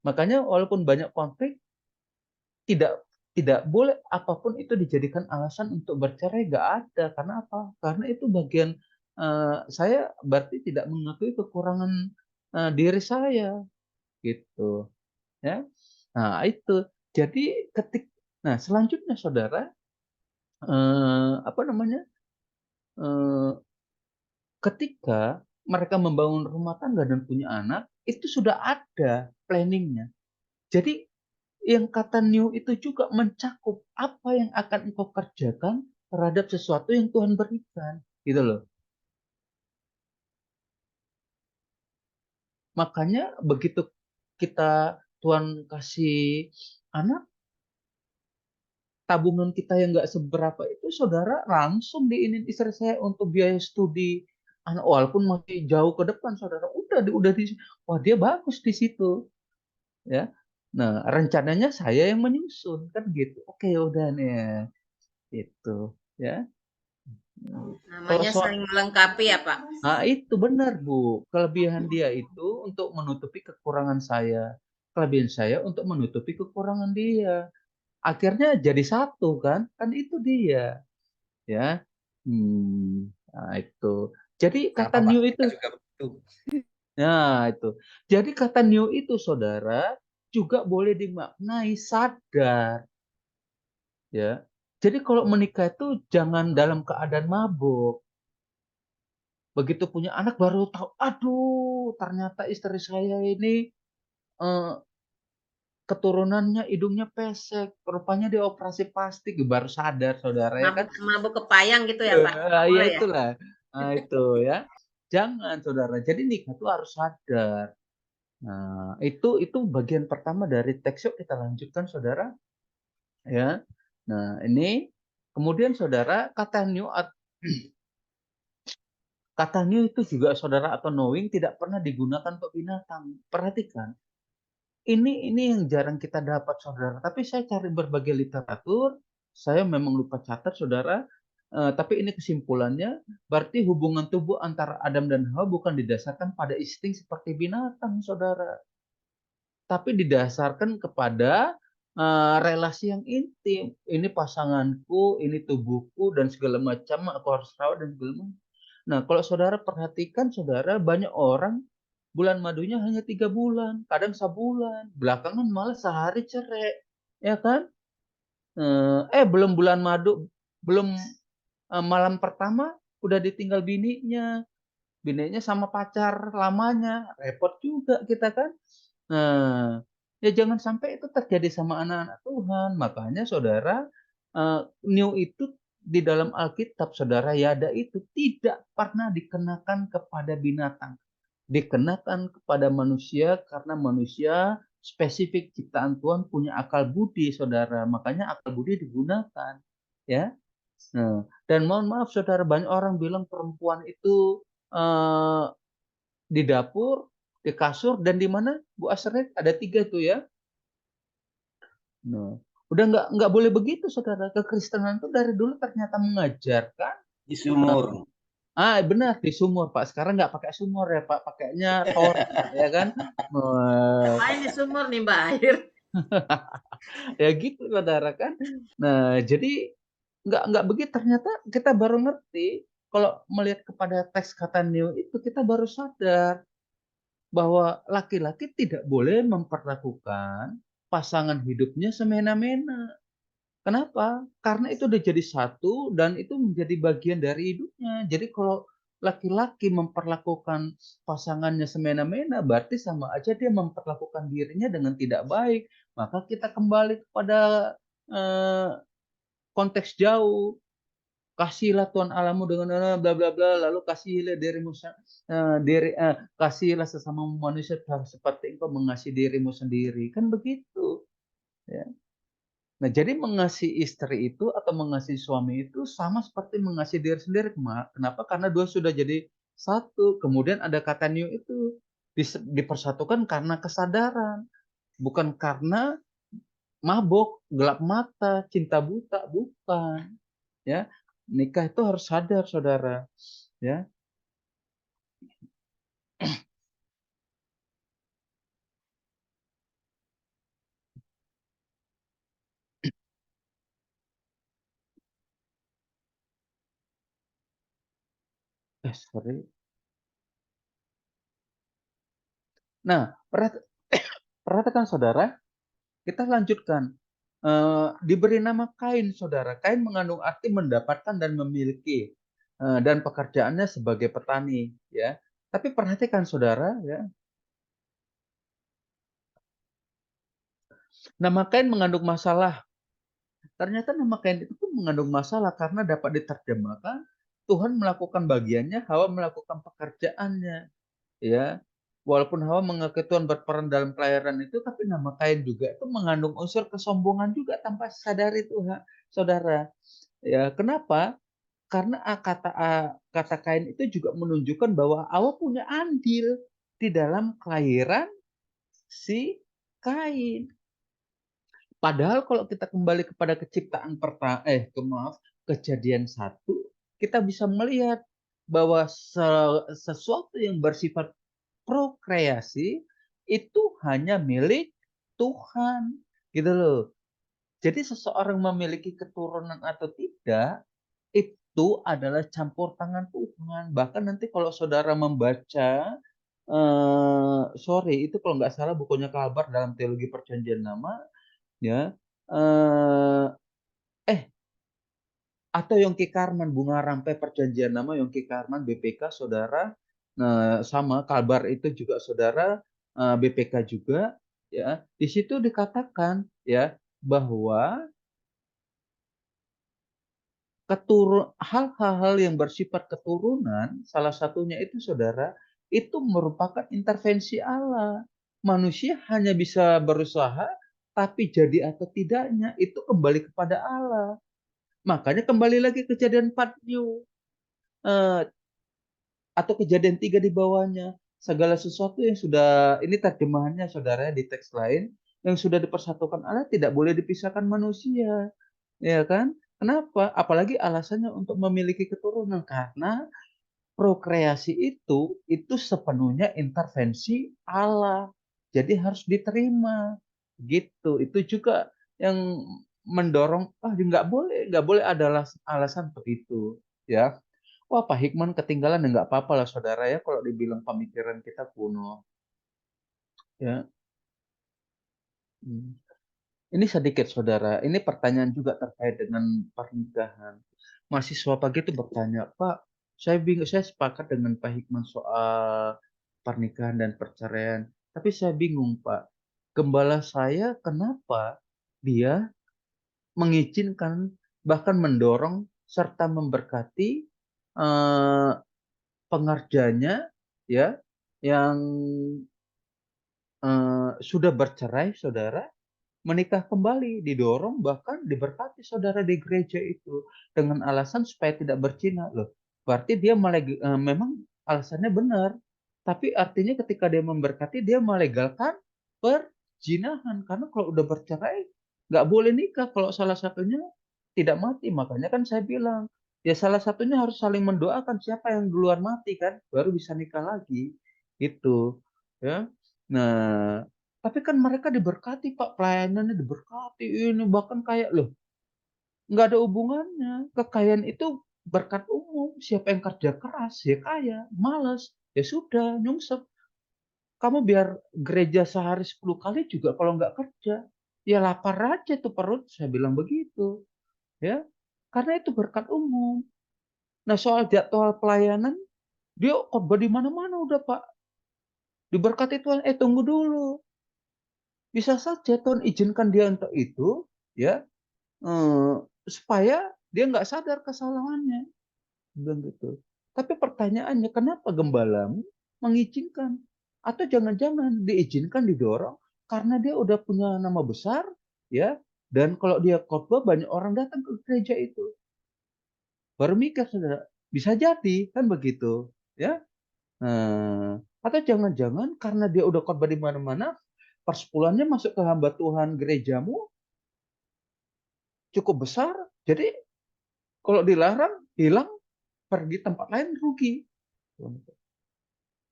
Makanya walaupun banyak konflik, tidak tidak boleh apapun itu dijadikan alasan untuk bercerai, nggak ada. Karena apa? Karena itu bagian saya berarti tidak mengakui kekurangan diri saya, gitu, ya. Nah, itu. Jadi nah, selanjutnya, saudara, apa namanya? Ketika mereka membangun rumah tangga dan punya anak, itu sudah ada planningnya. Jadi yang kata new itu juga mencakup apa yang akan engkau kerjakan terhadap sesuatu yang Tuhan berikan, gitu loh. Makanya begitu Tuhan kasih anak, tabungan kita yang nggak seberapa itu, saudara, langsung diinin istri saya untuk biaya studi anak, walaupun masih jauh ke depan, saudara. Wah, dia bagus di situ, ya. Nah, rencananya saya yang menyusun kan, gitu. Oke, udah nih, itu, ya. Kalau Namanya soal saling melengkapi ya, Pak? Nah, itu benar, Bu. Kelebihan dia itu untuk menutupi kekurangan saya. Kelebihan saya untuk menutupi kekurangan dia. Akhirnya jadi satu kan? Kan itu dia, ya. Nah itu. Jadi kata Sama, Pak. new Kita itu, juga begitu. nah itu. Jadi kata new itu, saudara, juga boleh dimaknai sadar, ya. Jadi kalau menikah itu jangan dalam keadaan mabuk. Begitu punya anak baru tahu, aduh, ternyata istri saya ini eh, keturunannya hidungnya pesek, rupanya dioperasi plastik, baru sadar saudara ya kan? Mabuk kepayang gitu ya, Pak? Ya Boleh ya? itulah, nah, itu ya. Jangan saudara. Jadi nikah itu harus sadar. Nah itu bagian pertama dari teks. Yuk kita lanjutkan saudara, ya. Nah ini kemudian saudara kata new kata new itu juga saudara atau knowing tidak pernah digunakan untuk binatang. Perhatikan. Ini yang jarang kita dapat saudara. Tapi saya cari berbagai literatur, saya memang lupa catat saudara. Tapi ini kesimpulannya, berarti hubungan tubuh antara Adam dan Hawa bukan didasarkan pada insting seperti binatang saudara, tapi didasarkan kepada relasi yang intim. Ini pasanganku, ini tubuhku dan segala macam, aku harus rawat dan segala macam. Nah, kalau saudara perhatikan saudara, banyak orang bulan madunya hanya 3 bulan, kadang sebulan, belakangan malah sehari cerai, ya kan? Belum bulan madu, belum malam pertama udah ditinggal bininya sama pacar lamanya, repot juga kita kan. Nah, ya jangan sampai itu terjadi sama anak-anak Tuhan. Makanya saudara, new itu di dalam Alkitab saudara, yada itu tidak pernah dikenakan kepada binatang, dikenakan kepada manusia karena manusia spesifik ciptaan Tuhan punya akal budi saudara, makanya akal budi digunakan, ya. Nah, dan mohon maaf saudara, banyak orang bilang perempuan itu di dapur, di kasur, dan di mana Bu Asret ada 3 tuh ya. Nah, udah nggak boleh begitu saudara. Kekristenan itu dari dulu ternyata mengajarkan Di sumur. benar di sumur Pak. Sekarang nggak pakai sumur ya Pak, pakainya toren ya kan. Ngapain di sumur nih, Mbak, air? Ya gitu saudara kan. Nah jadi nggak begitu, ternyata kita baru ngerti kalau melihat kepada teks kata new itu, kita baru sadar bahwa laki-laki tidak boleh memperlakukan pasangan hidupnya semena-mena. Kenapa? Karena itu udah jadi satu dan itu menjadi bagian dari hidupnya. Jadi kalau laki-laki memperlakukan pasangannya semena-mena, berarti sama aja dia memperlakukan dirinya dengan tidak baik. Maka kita kembali kepada eh, konteks jauh. Kasihlah Tuhan Allahmu dengan bla bla bla, lalu kasihlah dirimu kasihlah sesama manusia seperti engkau mengasihi dirimu sendiri, kan begitu ya. Nah jadi mengasihi istri itu atau mengasihi suami itu sama seperti mengasihi diri sendiri. Kenapa? Karena dua sudah jadi satu. Kemudian ada kata new itu dipersatukan karena kesadaran, bukan karena mabok, gelap mata, cinta buta, bukan ya. Nikah itu harus sadar saudara, ya. Sorry. Nah, perhatikan saudara, kita lanjutkan. Diberi nama Kain, saudara. Kain mengandung arti mendapatkan dan memiliki, dan pekerjaannya sebagai petani, ya. Tapi perhatikan saudara, ya. Nama Kain mengandung masalah. Ternyata nama Kain itu pun mengandung masalah karena dapat diterjemahkan Tuhan melakukan bagiannya, Hawa melakukan pekerjaannya, ya. Walaupun Hawa mengakui Tuhan berperan dalam kelahiran itu, tapi nama Kain juga itu mengandung unsur kesombongan juga tanpa sadari Tuhan, saudara. Ya, kenapa? Karena kata Kain itu juga menunjukkan bahwa Hawa punya andil di dalam kelahiran si Kain. Padahal kalau kita kembali kepada kejadian 1, kita bisa melihat bahwa sesuatu yang bersifat prokreasi itu hanya milik Tuhan, gitu loh. Jadi seseorang memiliki keturunan atau tidak itu adalah campur tangan Tuhan. Bahkan nanti kalau saudara membaca, sorry, itu kalau nggak salah bukunya Kalbar dalam Teologi Perjanjian Lama, ya, atau Yongki Karman, Bunga Rampai Perjanjian Lama, Yongki Karman, BPK, saudara, sama Kalbar itu juga saudara, BPK juga, ya. Di situ dikatakan, ya, bahwa hal-hal yang bersifat keturunan, salah satunya itu saudara, itu merupakan intervensi Allah. Manusia hanya bisa berusaha, tapi jadi atau tidaknya itu kembali kepada Allah. Makanya kembali lagi kejadian 4 atau kejadian 3 di bawahnya. Segala sesuatu yang sudah, ini terjemahannya saudara di teks lain, yang sudah dipersatukan Allah tidak boleh dipisahkan manusia. Ya kan? Kenapa? Apalagi alasannya untuk memiliki keturunan. Karena prokreasi itu sepenuhnya intervensi Allah. Jadi harus diterima. Gitu. Itu juga yang mendorong, nggak boleh ada alasan untuk itu. Ya. Wah, Pak Hikman ketinggalan, nggak apa-apa lah saudara ya kalau dibilang pemikiran kita kuno. Ya. Ini sedikit saudara, ini pertanyaan juga terkait dengan pernikahan. Mahasiswa pagi itu bertanya, Pak, saya bingung, saya sepakat dengan Pak Hikman soal pernikahan dan perceraian. Tapi saya bingung, Pak. Gembala saya kenapa dia mengizinkan, bahkan mendorong, serta memberkati pengerjanya ya yang sudah bercerai saudara menikah kembali, didorong bahkan diberkati saudara di gereja itu dengan alasan supaya tidak berzina loh. Berarti dia memang alasannya benar, tapi artinya ketika dia memberkati dia melegalkan perzinahan karena kalau udah bercerai nggak boleh nikah kalau salah satunya tidak mati. Makanya kan saya bilang ya salah satunya harus saling mendoakan siapa yang duluan mati kan baru bisa nikah lagi itu ya. Nah, tapi kan mereka diberkati Pak, pelayanannya diberkati ini bahkan kayak loh, nggak ada hubungannya. Kekayaan itu berkat umum. Siapa yang kerja keras ya kaya, malas ya sudah nyungsep. Kamu biar gereja sehari 10 kali juga kalau nggak kerja, ya lapar aja tuh perut. Saya bilang begitu, ya. Karena itu berkat umum. Nah soal jadwal pelayanan, dia khotbah di mana-mana udah Pak. Diberkati Tuhan, tunggu dulu. Bisa saja Tuhan izinkan dia untuk itu, ya, supaya dia nggak sadar kesalahannya, bilang gitu. Tapi pertanyaannya, kenapa gembalamu mengizinkan? Atau jangan-jangan diizinkan, didorong, karena dia udah punya nama besar, ya, dan kalau dia khotbah banyak orang datang ke gereja itu. Baru mikir, saudara, bisa jadi, kan begitu, ya. Atau jangan-jangan karena dia udah khotbah di mana-mana, persepuluhannya masuk ke hamba Tuhan gerejamu cukup besar. Jadi kalau dilarang, hilang, pergi tempat lain rugi.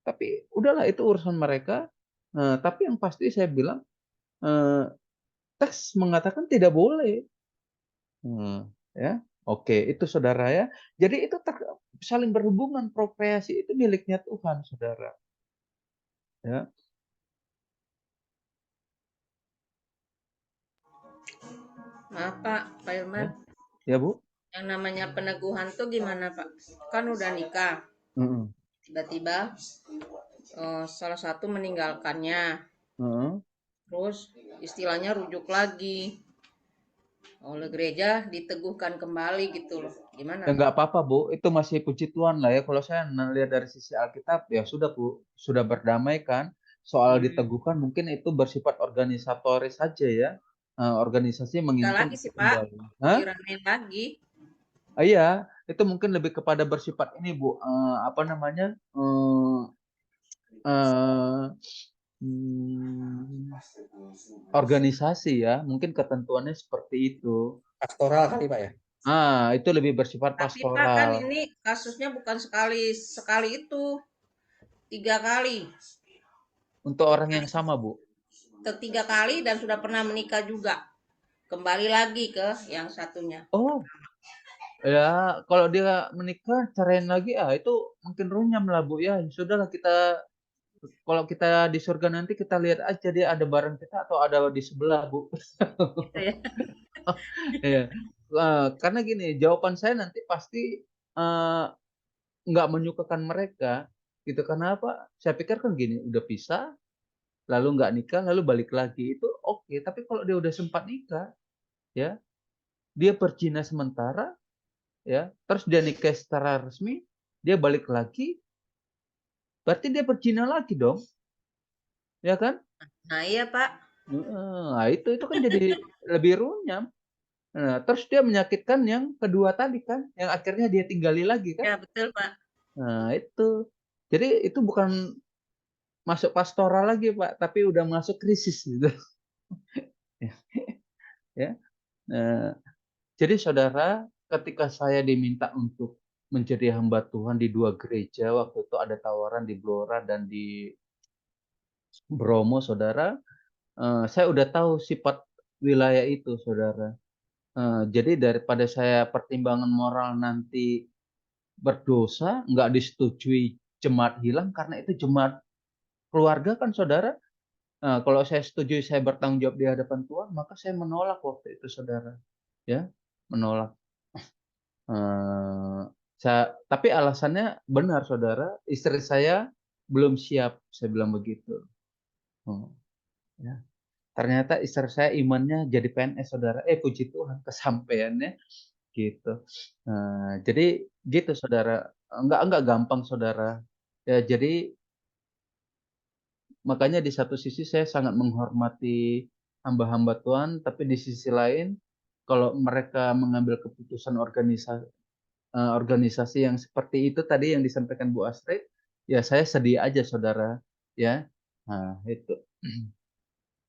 Tapi udahlah itu urusan mereka. Tapi yang pasti saya bilang teks mengatakan tidak boleh. Ya, oke itu saudara ya. Jadi itu saling berhubungan, prokreasi itu miliknya Tuhan saudara. Ya. Maaf Pak Ilman. Ya Bu. Yang namanya peneguhan tuh gimana Pak? Kan udah nikah. Tiba-tiba salah satu meninggalkannya. Terus istilahnya rujuk lagi. Oleh gereja diteguhkan kembali gitu loh. Gimana? Ya nggak apa-apa Bu, itu masih puji Tuhan lah ya. Kalau saya melihat dari sisi Alkitab ya sudah Bu, sudah berdamai kan. Soal diteguhkan mungkin itu bersifat organisatoris saja ya. Organisasi menginginkan lagi sih kembali. Pak, diramein lagi. Iya, itu mungkin lebih kepada bersifat ini Bu, apa namanya? Organisasi ya, mungkin ketentuannya seperti itu. Pastoral kali Pak ya? Itu lebih bersifat Tapi Pak kan pastoral. ini kasusnya bukan sekali itu, 3 kali. Untuk orang yang sama, Bu. 3 kali dan sudah pernah menikah juga. Kembali lagi ke yang satunya. Oh, ya kalau dia menikah ceraiin lagi, itu mungkin runyam lah, Bu, ya. Sudahlah kita kalau kita di surga nanti kita lihat aja dia ada bareng kita atau ada di sebelah, Bu. Gitu ya. Iya. Karena gini, jawaban saya nanti pasti nggak menyukakan mereka, gitu. Karena apa? Saya pikir kan gini, udah pisah, lalu nggak nikah, lalu balik lagi itu oke. Tapi kalau dia udah sempat nikah, ya, dia berzina sementara, ya, terus dia nikah secara resmi, dia balik lagi, berarti dia berzina lagi dong, ya kan? Nah, iya, Pak. Nah, itu kan jadi lebih runyam. Nah, terus dia menyakitkan yang kedua tadi kan, yang akhirnya dia tinggali lagi kan? Ya, betul, Pak. Nah, itu. Jadi itu bukan masuk pastoral lagi, Pak, tapi udah masuk krisis gitu. Ya. Jadi saudara, ketika saya diminta untuk menjadi hamba Tuhan di 2 gereja, waktu itu ada tawaran di Blora dan di Bromo, saudara. Saya udah tahu sifat wilayah itu, saudara. Jadi daripada saya pertimbangan moral nanti berdosa, nggak disetujui jemaat hilang, karena itu jemaat keluarga kan, saudara. Kalau saya setuju, saya bertanggung jawab di hadapan Tuhan, maka saya menolak waktu itu, saudara. Ya, menolak. Tapi alasannya benar, saudara. Istri saya belum siap, saya bilang begitu. Ya. Ternyata istri saya imannya jadi PNS, saudara. Puji Tuhan, kesampaiannya gitu. Jadi gitu, saudara. Enggak gampang, saudara. Ya, jadi makanya di satu sisi saya sangat menghormati hamba-hamba Tuhan, tapi di sisi lain kalau mereka mengambil keputusan organisasi yang seperti itu tadi yang disampaikan Bu Astrid, ya saya sedih aja, saudara, ya. Nah, itu.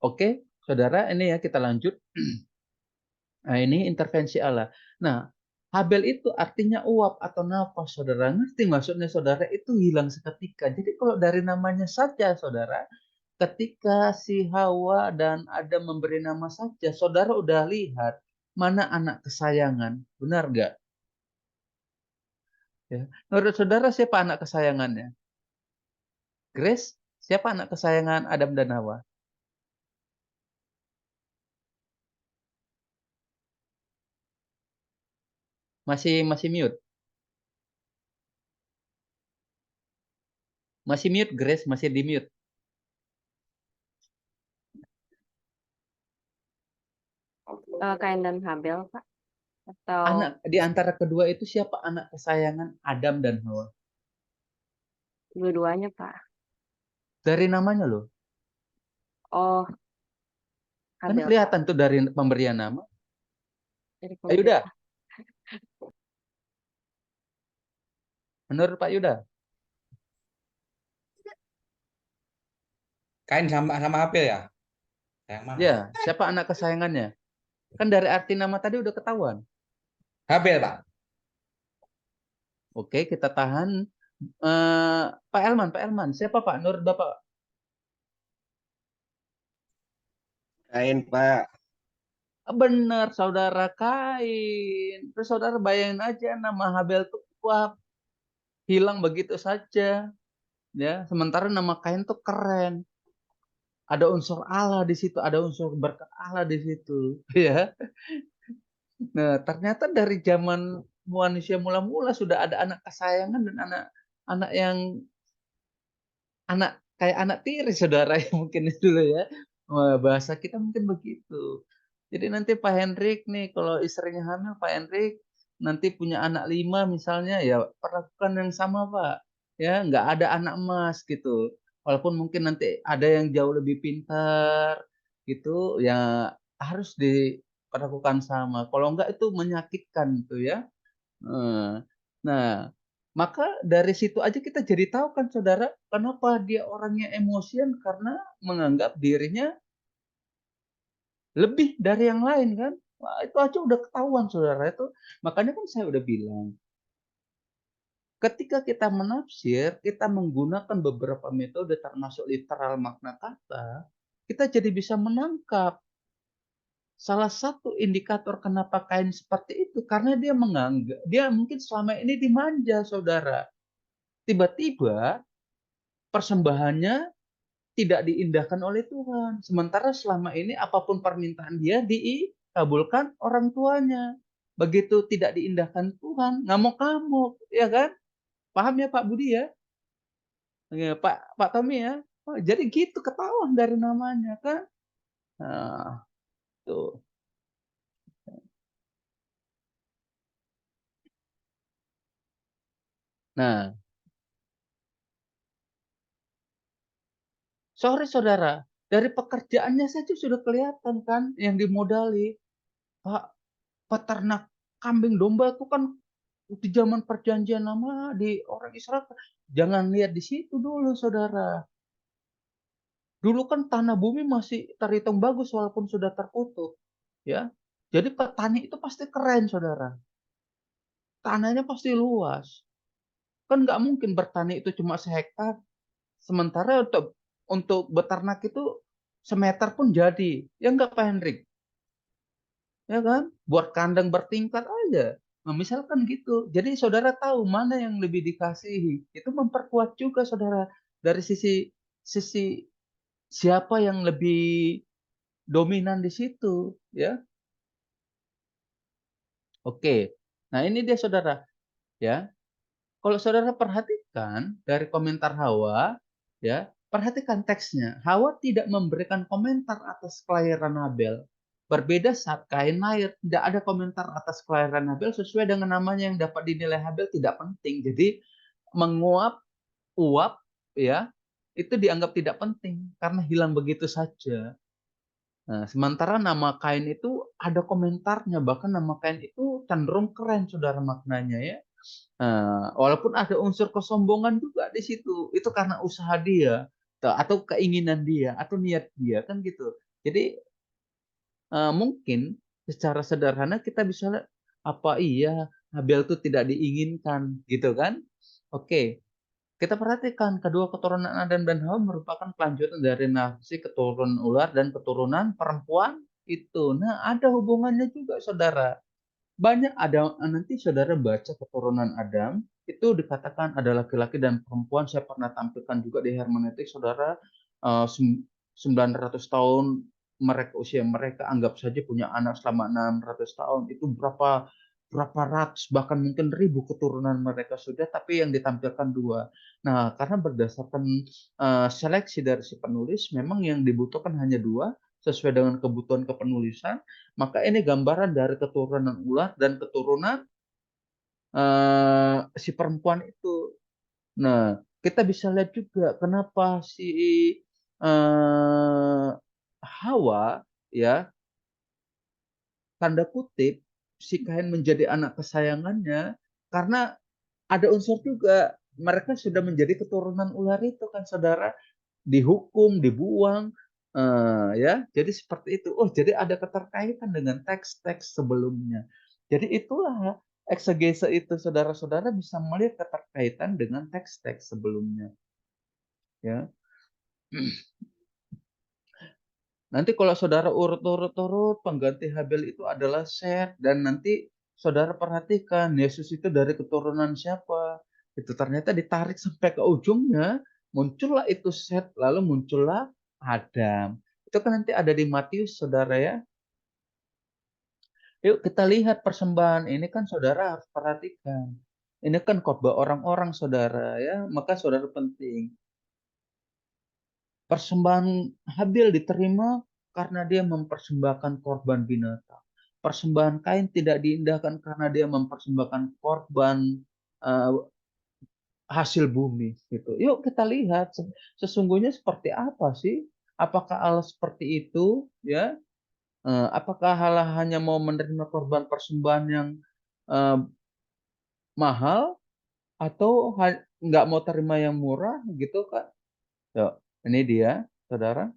Oke, saudara, ini ya kita lanjut. Nah, ini intervensi Allah. Nah, Habel itu artinya uap atau nafas, saudara. Ngerti maksudnya, saudara? Itu hilang seketika. Jadi kalau dari namanya saja, saudara, ketika si Hawa dan Adam memberi nama saja, saudara udah lihat mana anak kesayangan. Benar nggak? Ya. Menurut saudara siapa anak kesayangannya? Grace, siapa anak kesayangan Adam dan Hawa? Masih mute. Masih mute, Grace, masih di mute. Kain dan Habel, Pak. Atau Anak di antara kedua itu siapa anak kesayangan Adam dan Hawa? dua-duanya, Pak. Dari namanya loh. Oh, Kan Habel, Pak. kelihatan tuh dari pemberian nama. Jadi Pak Yuda. Menurut Pak Yuda. Kain sama Habel ya? Yang mana? Ya, siapa anak kesayangannya? Kan dari arti nama tadi udah ketahuan. Habel, Pak. Oke, kita tahan. Pak Elman, siapa Pak? Menurut Bapak? Kain, Pak. Benar, saudara, Kain. Terus saudara bayangin aja nama Habel tuh uap, hilang begitu saja. Ya, sementara nama Kain tuh keren. Ada unsur Allah di situ, ada unsur berkat Allah di situ, ya. Nah, ternyata dari zaman manusia mula-mula sudah ada anak kesayangan dan anak yang kayak anak tiri, saudara, ya mungkin dulu ya. Bahasa kita mungkin begitu. Jadi nanti Pak Hendrik nih, kalau istrinya hamil, Pak Hendrik nanti punya anak 5 misalnya, ya perlakukan yang sama, Pak. Ya, nggak ada anak emas gitu. Walaupun mungkin nanti ada yang jauh lebih pintar gitu, ya harus diperlakukan sama. Kalau enggak itu menyakitkan gitu ya. Nah, maka dari situ aja kita jadi tahu kan, saudara, kenapa dia orangnya emosian, karena menganggap dirinya lebih dari yang lain kan. Wah, itu aja udah ketahuan saudara itu. Makanya kan saya udah bilang, ketika kita menafsir, kita menggunakan beberapa metode termasuk literal makna kata, kita jadi bisa menangkap salah satu indikator kenapa Kain seperti itu karena dia menganggap dia mungkin selama ini dimanja saudara. Tiba-tiba persembahannya tidak diindahkan oleh Tuhan. Sementara selama ini apapun permintaan dia dikabulkan orang tuanya. Begitu tidak diindahkan Tuhan, ngamuk-ngamuk, ya kan? Paham ya Pak Budi ya? Ya, Pak Tommy ya? Oh, jadi gitu ketahuan dari namanya kan? Nah, tuh. Nah, sorry saudara, dari pekerjaannya saja sudah kelihatan kan yang dimodali. Pak, peternak kambing domba itu kan di zaman perjanjian lama di orang Israel. Jangan lihat di situ dulu saudara. Dulu kan tanah bumi masih terhitung bagus walaupun sudah terkutuk. Ya, jadi petani itu pasti keren saudara. Tanahnya pasti luas. Kan nggak mungkin bertani itu cuma sehektar. Sementara untuk beternak itu semeter pun jadi. Ya nggak Pak Hendrik? Ya kan? Buat kandang bertingkat aja. Nah, misalkan gitu. Jadi saudara tahu mana yang lebih dikasihi. Itu memperkuat juga saudara dari sisi siapa yang lebih dominan di situ, ya. Oke. Nah, ini dia saudara, ya. Kalau saudara perhatikan dari komentar Hawa, ya, perhatikan teksnya. Hawa tidak memberikan komentar atas kelahiran Habel. Berbeda saat Kain lahir, tidak ada komentar atas kelahiran Habel sesuai dengan namanya yang dapat dinilai Habel tidak penting. Jadi menguap, uap, ya, itu dianggap tidak penting karena hilang begitu saja. Nah, sementara nama Kain itu ada komentarnya, bahkan nama Kain itu cenderung keren, saudara maknanya ya. Nah, walaupun ada unsur kesombongan juga di situ, itu karena usaha dia atau keinginan dia atau niat dia kan gitu. Jadi mungkin secara sederhana kita bisa lihat apa iya Habel itu tidak diinginkan gitu kan? Oke, kita perhatikan kedua keturunan Adam dan Hawa merupakan kelanjutan dari nafsi keturunan ular dan keturunan perempuan itu. Nah, ada hubungannya juga saudara. Banyak ada nanti saudara baca keturunan Adam itu dikatakan ada laki-laki dan perempuan. Saya pernah tampilkan juga di hermeneutik saudara 900 tahun mereka usia mereka anggap saja punya anak selama 600 tahun itu berapa ratus bahkan mungkin 1000 keturunan mereka sudah tapi yang ditampilkan 2. Nah, karena berdasarkan seleksi dari si penulis memang yang dibutuhkan hanya 2 sesuai dengan kebutuhan kepenulisan. Maka ini gambaran dari keturunan ular dan keturunan si perempuan itu. Nah, kita bisa lihat juga kenapa si Hawa ya tanda kutip si Kain menjadi anak kesayangannya karena ada unsur juga mereka sudah menjadi keturunan ular itu kan saudara dihukum dibuang ya jadi seperti itu. Oh jadi ada keterkaitan dengan teks-teks sebelumnya. Jadi itulah eksegese itu saudara-saudara bisa melihat keterkaitan dengan teks-teks sebelumnya ya. Nanti kalau saudara urut-urut pengganti Habel itu adalah Set dan nanti saudara perhatikan Yesus itu dari keturunan siapa. Itu ternyata ditarik sampai ke ujungnya muncullah itu Set lalu muncullah Adam. Itu kan nanti ada di Matius saudara ya. Yuk kita lihat persembahan ini kan saudara harus perhatikan. Ini kan khotbah orang-orang saudara ya, maka saudara penting. Persembahan Habil diterima karena dia mempersembahkan korban binatang. Persembahan Kain tidak diindahkan karena dia mempersembahkan korban hasil bumi. Gitu. Yuk kita lihat sesungguhnya seperti apa sih? Apakah Allah seperti itu? Ya, apakah Allah hanya mau menerima korban persembahan yang mahal atau nggak mau terima yang murah gitu kan? Yuk, ini dia, saudara.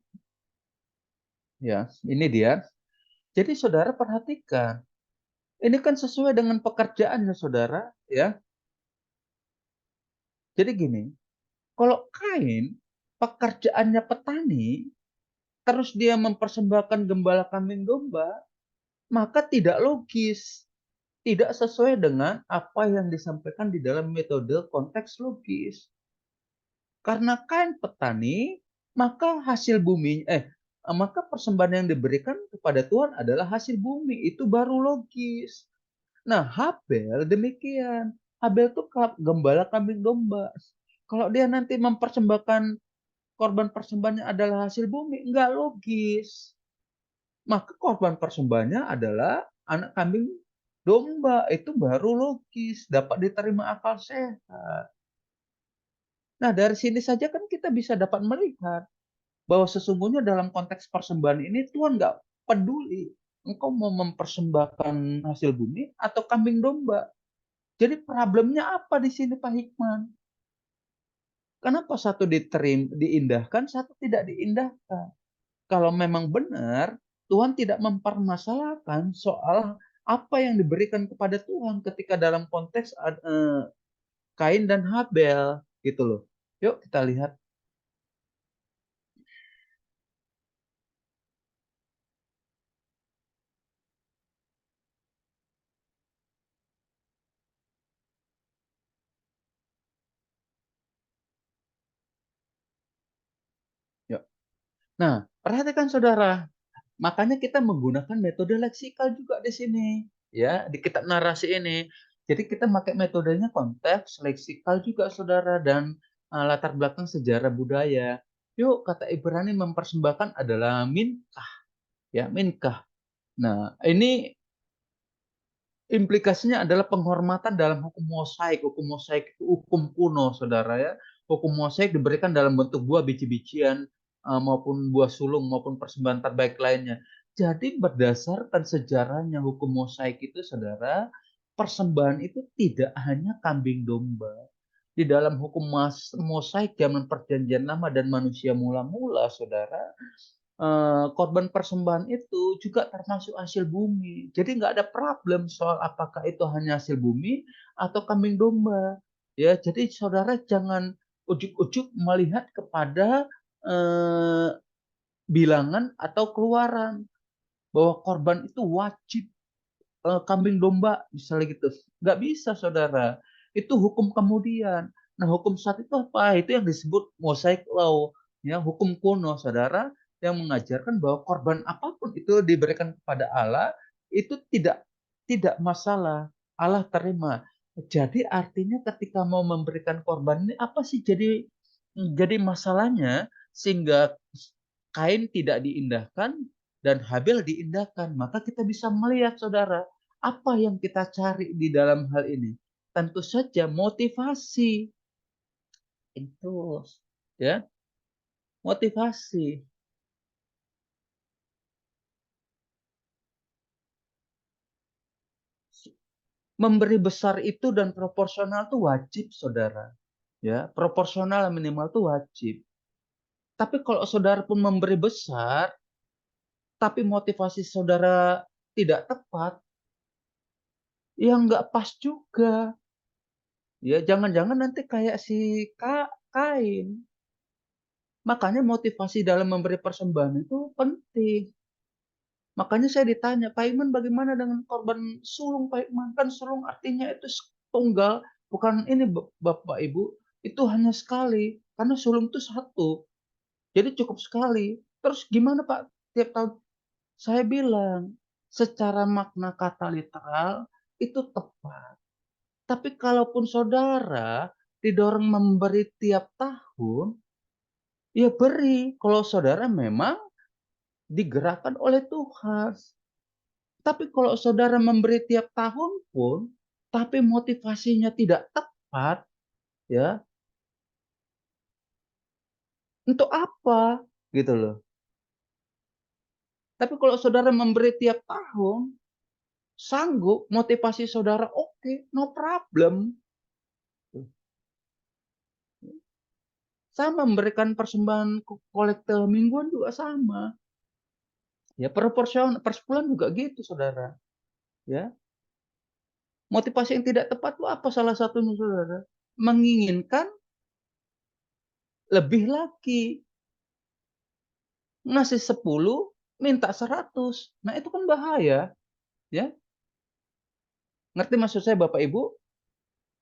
Ya, ini dia. Jadi saudara perhatikan, ini kan sesuai dengan pekerjaannya saudara, ya. Jadi gini, kalau Kain pekerjaannya petani, terus dia mempersembahkan gembala kambing domba, maka tidak logis, tidak sesuai dengan apa yang disampaikan di dalam metode konteks logis. Karena Kain petani, maka maka persembahan yang diberikan kepada Tuhan adalah hasil bumi, itu baru logis. Nah, Habel demikian. Habel itu gembala kambing domba. Kalau dia nanti mempersembahkan korban persembahannya adalah hasil bumi, enggak logis. Maka korban persembahannya adalah anak kambing domba, itu baru logis, dapat diterima akal sehat. Nah, dari sini saja kan kita bisa dapat melihat bahwa sesungguhnya dalam konteks persembahan ini Tuhan nggak peduli engkau mau mempersembahkan hasil bumi atau kambing domba. Jadi problemnya apa di sini Pak Hikman? Kenapa satu diindahkan, satu tidak diindahkan? Kalau memang benar, Tuhan tidak mempermasalahkan soal apa yang diberikan kepada Tuhan ketika dalam konteks Kain dan Habel, gitu loh. Yuk kita lihat. Yuk. Nah, perhatikan saudara. Makanya kita menggunakan metode leksikal juga di sini, ya, di kitab narasi ini. Jadi kita pakai metodenya konteks leksikal juga, saudara, dan latar belakang sejarah budaya. Yuk, kata Ibrani mempersembahkan adalah minkah, ya, minkah. Nah, ini implikasinya adalah penghormatan dalam hukum mosaik. Hukum mosaik itu hukum kuno, saudara, ya. Hukum mosaik diberikan dalam bentuk buah biji-bijian maupun buah sulung maupun persembahan terbaik lainnya. Jadi berdasarkan sejarahnya hukum mosaik itu, saudara, persembahan itu tidak hanya kambing domba. Di dalam hukum mosaik zaman perjanjian lama dan manusia mula-mula, saudara, korban persembahan itu juga termasuk hasil bumi. Jadi nggak ada problem soal apakah itu hanya hasil bumi atau kambing domba. Ya, jadi saudara jangan ujuk-ujuk melihat kepada bilangan atau keluaran bahwa korban itu wajib kambing domba, misalnya gitu. Nggak bisa, saudara. Itu hukum kemudian. Nah, hukum saat itu apa? Itu yang disebut Mosaic Law, ya, hukum kuno, saudara, yang mengajarkan bahwa korban apapun itu diberikan kepada Allah, itu tidak masalah. Allah terima. Jadi artinya ketika mau memberikan korban ini apa sih jadi masalahnya sehingga Kain tidak diindahkan dan Habel diindahkan. Maka kita bisa melihat, saudara, apa yang kita cari di dalam hal ini? Tentu saja motivasi. Itu, ya, motivasi. Memberi besar itu dan proporsional itu wajib, saudara. Ya, proporsional minimal itu wajib. Tapi kalau saudara pun memberi besar, tapi motivasi saudara tidak tepat, ya nggak pas juga. Ya, jangan-jangan nanti kayak si Kain. Makanya motivasi dalam memberi persembahan itu penting. Makanya saya ditanya, Pak Iman bagaimana dengan korban sulung, Pak Iman? Kan sulung artinya itu tunggal, bukan ini Bapak Ibu, itu hanya sekali. Karena sulung itu satu, jadi cukup sekali. Terus gimana Pak tiap tahun? Saya bilang, secara makna kata literal itu tepat. Tapi kalaupun saudara didorong memberi tiap tahun, ya beri. Kalau saudara memang digerakkan oleh Tuhan. Tapi kalau saudara memberi tiap tahun pun, tapi motivasinya tidak tepat, ya, untuk apa? Gitu loh. Tapi kalau saudara memberi tiap tahun, sanggup, motivasi saudara oke, no problem. Sama memberikan persembahan kolektor mingguan juga sama. Ya, proporsional persepuluhan juga gitu, saudara. Ya, motivasi yang tidak tepat itu apa salah satunya, saudara? Menginginkan lebih lagi. Ngasih 10, minta 100. Nah, itu kan bahaya, ya. Ngerti maksud saya Bapak Ibu?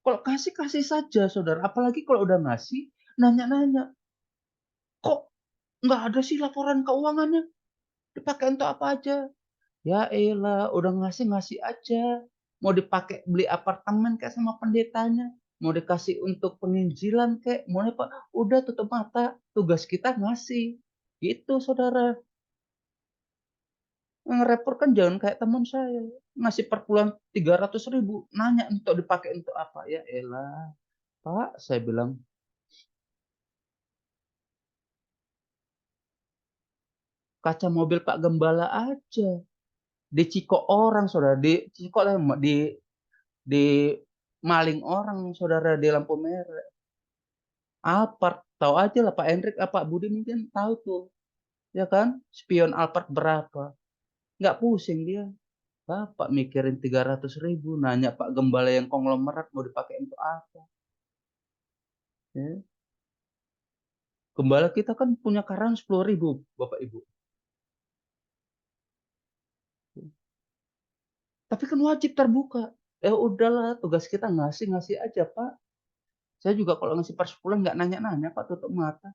Kalau kasih, kasih saja, saudara. Apalagi kalau udah ngasih, nanya-nanya. Kok nggak ada sih laporan keuangannya? Dipakai untuk apa aja? Ya elah, udah ngasih, ngasih aja. Mau dipakai beli apartemen kayak sama pendetanya. Mau dikasih untuk penginjilan kayak. Mau apa? Udah tutup mata. Tugas kita ngasih. Gitu, saudara. Yang repot kan jangan kayak teman saya. Ngasih per bulan 300.000. Nanya untuk dipakai untuk apa? Ya elah. Pak, saya bilang, kaca mobil Pak Gembala aja. Dicikok orang, saudara. Dicikok lah, di maling orang, saudara, di lampu merah. Alphard, tahu aja lah Pak Hendrik, Pak Budi mungkin tahu tuh. Ya kan? Spion Alphard berapa? Nggak pusing dia. Bapak mikirin 300.000, nanya Pak Gembala yang konglomerat mau dipakai untuk apa? Ya. Gembala kita kan punya karang 10.000, Bapak Ibu. Tapi kan wajib terbuka. Ya udahlah, tugas kita ngasih aja Pak. Saya juga kalau ngasih persepuluhan nggak nanya-nanya Pak, tutup mata.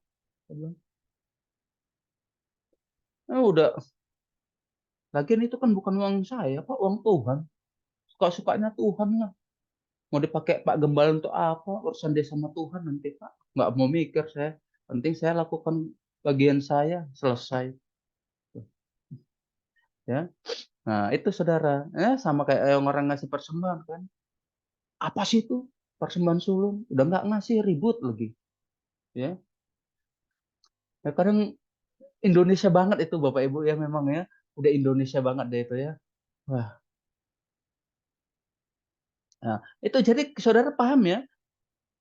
Nah, udah. Lagian itu kan bukan uang saya Pak, uang Tuhan. Suka-sukanya Tuhan lah. Mau dipakai Pak Gembala untuk apa? Urusan dia sama Tuhan nanti Pak. Nggak mau mikir saya. Penting saya lakukan bagian saya, selesai. Ya. Nah, itu saudara. Sama kayak orang ngasih persembahan kan. Apa sih itu? Persembahan sulung. Udah nggak ngasih, ribut lagi. Ya. Ya, kadang Indonesia banget itu Bapak Ibu ya memang ya. Udah Indonesia banget deh itu ya. Wah. Nah, itu jadi saudara paham ya?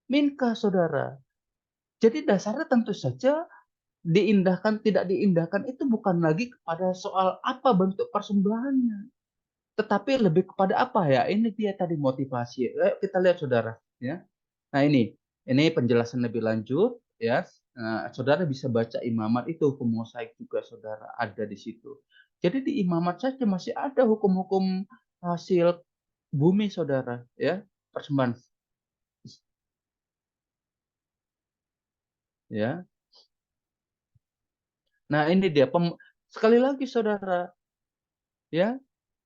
Minka saudara. Jadi dasarnya tentu saja diindahkan tidak diindahkan itu bukan lagi kepada soal apa bentuk persembahannya, tetapi lebih kepada apa ya? Ini dia tadi motivasi. Kita lihat saudara ya. Nah, ini penjelasan lebih lanjut ya. Nah, saudara bisa baca Imamat, itu hukum mosaik juga saudara ada di situ. Jadi di Imamat saja masih ada hukum-hukum hasil bumi saudara ya, persembahan ya. Nah, ini dia sekali lagi saudara ya,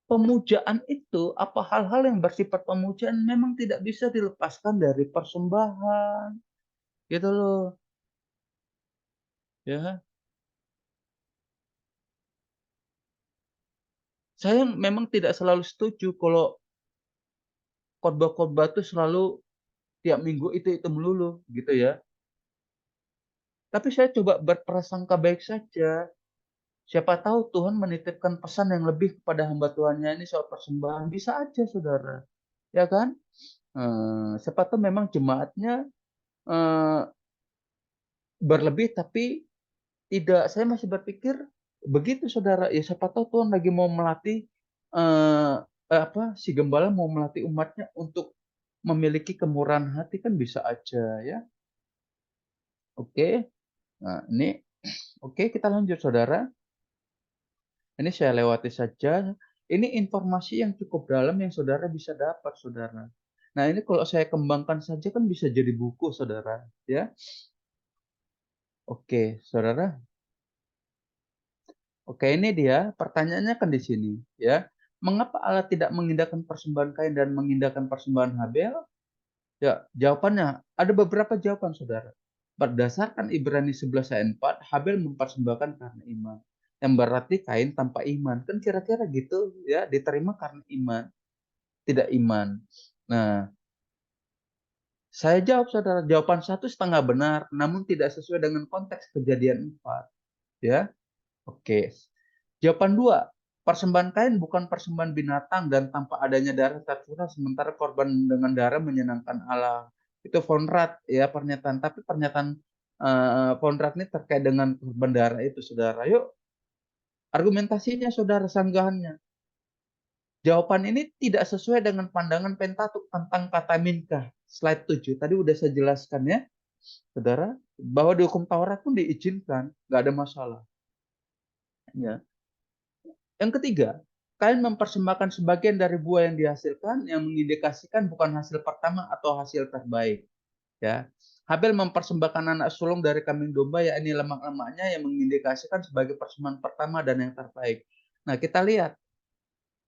pemujaan itu apa hal-hal yang bersifat pemujaan memang tidak bisa dilepaskan dari persembahan. Gitu loh. Ya. Saya memang tidak selalu setuju kalau khotbah-khotbah itu selalu tiap minggu itu melulu gitu ya. Tapi saya coba berprasangka baik saja. Siapa tahu Tuhan menitipkan pesan yang lebih kepada hamba Tuhannya ini soal persembahan. Bisa aja saudara. Ya kan? Siapa tahu memang jemaatnya berlebih tapi tidak, saya masih berpikir begitu saudara. Ya siapa tahu Tuhan lagi mau melatih si gembala mau melatih umatnya untuk memiliki kemurahan hati, kan bisa aja ya. Oke. Nah, ini oke, kita lanjut saudara. Ini saya lewati saja. Ini informasi yang cukup dalam yang saudara bisa dapat saudara. Nah, ini kalau saya kembangkan saja kan bisa jadi buku saudara ya. Oke, saudara. Oke, ini dia pertanyaannya kan di sini ya. Mengapa Allah tidak mengindahkan persembahan Kain dan mengindahkan persembahan Habel? Ya, jawabannya ada beberapa jawaban saudara. Berdasarkan Ibrani 11 ayat 4, Habel mempersembahkan karena iman. Yang berarti Kain tanpa iman. Kan kira-kira gitu ya, diterima karena iman, tidak iman. Nah, saya jawab saudara, jawaban 1 setengah benar, namun tidak sesuai dengan konteks Kejadian 4. Ya. Oke. Jawaban 2, persembahan Kain bukan persembahan binatang dan tanpa adanya darah tercurah, sementara korban dengan darah menyenangkan Allah. Itu Konrad ya pernyataan, tapi pernyataan Konrad ini terkait dengan korban darah itu saudara. Yuk Argumentasinya saudara, sanggahannya. Jawaban ini tidak sesuai dengan pandangan Pentatuk tentang kata minkah. Slide 7. Tadi udah saya jelaskan ya, saudara, bahwa di hukum Taurat pun diizinkan, nggak ada masalah. Ya. Yang ketiga, Kain mempersembahkan sebagian dari buah yang dihasilkan yang mengindikasikan bukan hasil pertama atau hasil terbaik. Ya. Habel mempersembahkan anak sulung dari kambing domba, yakni lemak-lemaknya yang mengindikasikan sebagai persembahan pertama dan yang terbaik. Nah, kita lihat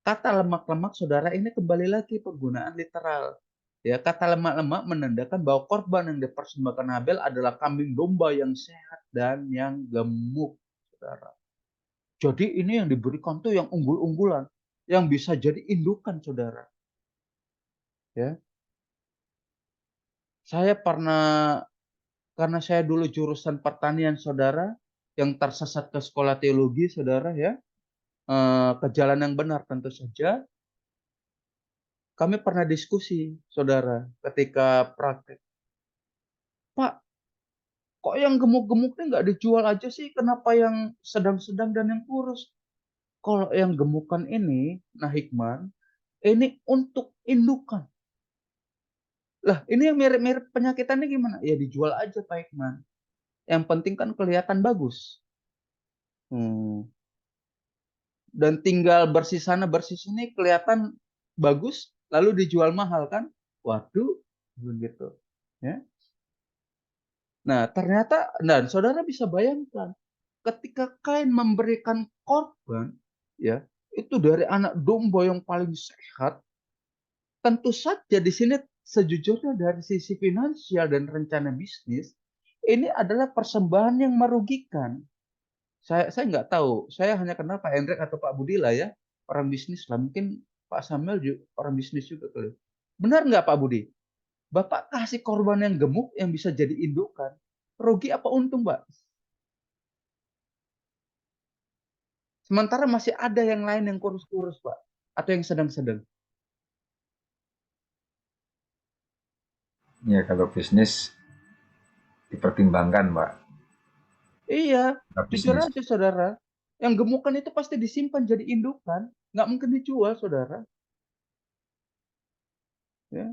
kata lemak-lemak, saudara, ini kembali lagi penggunaan literal. Ya, kata lemak-lemak menandakan bahwa korban yang dipersembahkan Habel adalah kambing domba yang sehat dan yang gemuk, saudara. Jadi ini yang diberikan tuh yang unggul-unggulan, yang bisa jadi indukan, saudara. Ya, saya pernah, karena saya dulu jurusan pertanian, saudara, yang tersesat ke sekolah teologi, saudara, ya, ke jalan yang benar tentu saja. Kami pernah diskusi, saudara, ketika praktek. Pak, kok yang gemuk-gemuk ini nggak dijual aja sih? Kenapa yang sedang-sedang dan yang kurus? Kalau yang gemukan ini, nah Hikman, ini untuk indukan. Lah, ini yang mirip-mirip penyakitannya gimana? Ya dijual aja Pak Hikman. Yang penting kan kelihatan bagus. Dan tinggal bersih sana bersih sini kelihatan bagus, lalu dijual mahal kan? Waduh, begitu. Ya. Nah, ternyata, dan saudara bisa bayangkan, ketika Kain memberikan korban, ya, itu dari anak domba yang paling sehat, tentu saja di sini sejujurnya dari sisi finansial dan rencana bisnis, ini adalah persembahan yang merugikan. Saya nggak tahu, saya hanya kenal Pak Hendrik atau Pak Budi lah ya, orang bisnis lah. Mungkin Pak Samuel juga orang bisnis juga kali. Benar nggak Pak Budi? Bapak kasih korban yang gemuk yang bisa jadi indukan, rugi apa untung, Pak? Sementara masih ada yang lain yang kurus-kurus, Pak, atau yang sedang-sedang. Ya, kalau bisnis dipertimbangkan, Pak. Iya, jujur Bisnis. aja, saudara. Yang gemukan itu pasti disimpan jadi indukan, nggak mungkin dijual, saudara. Ya.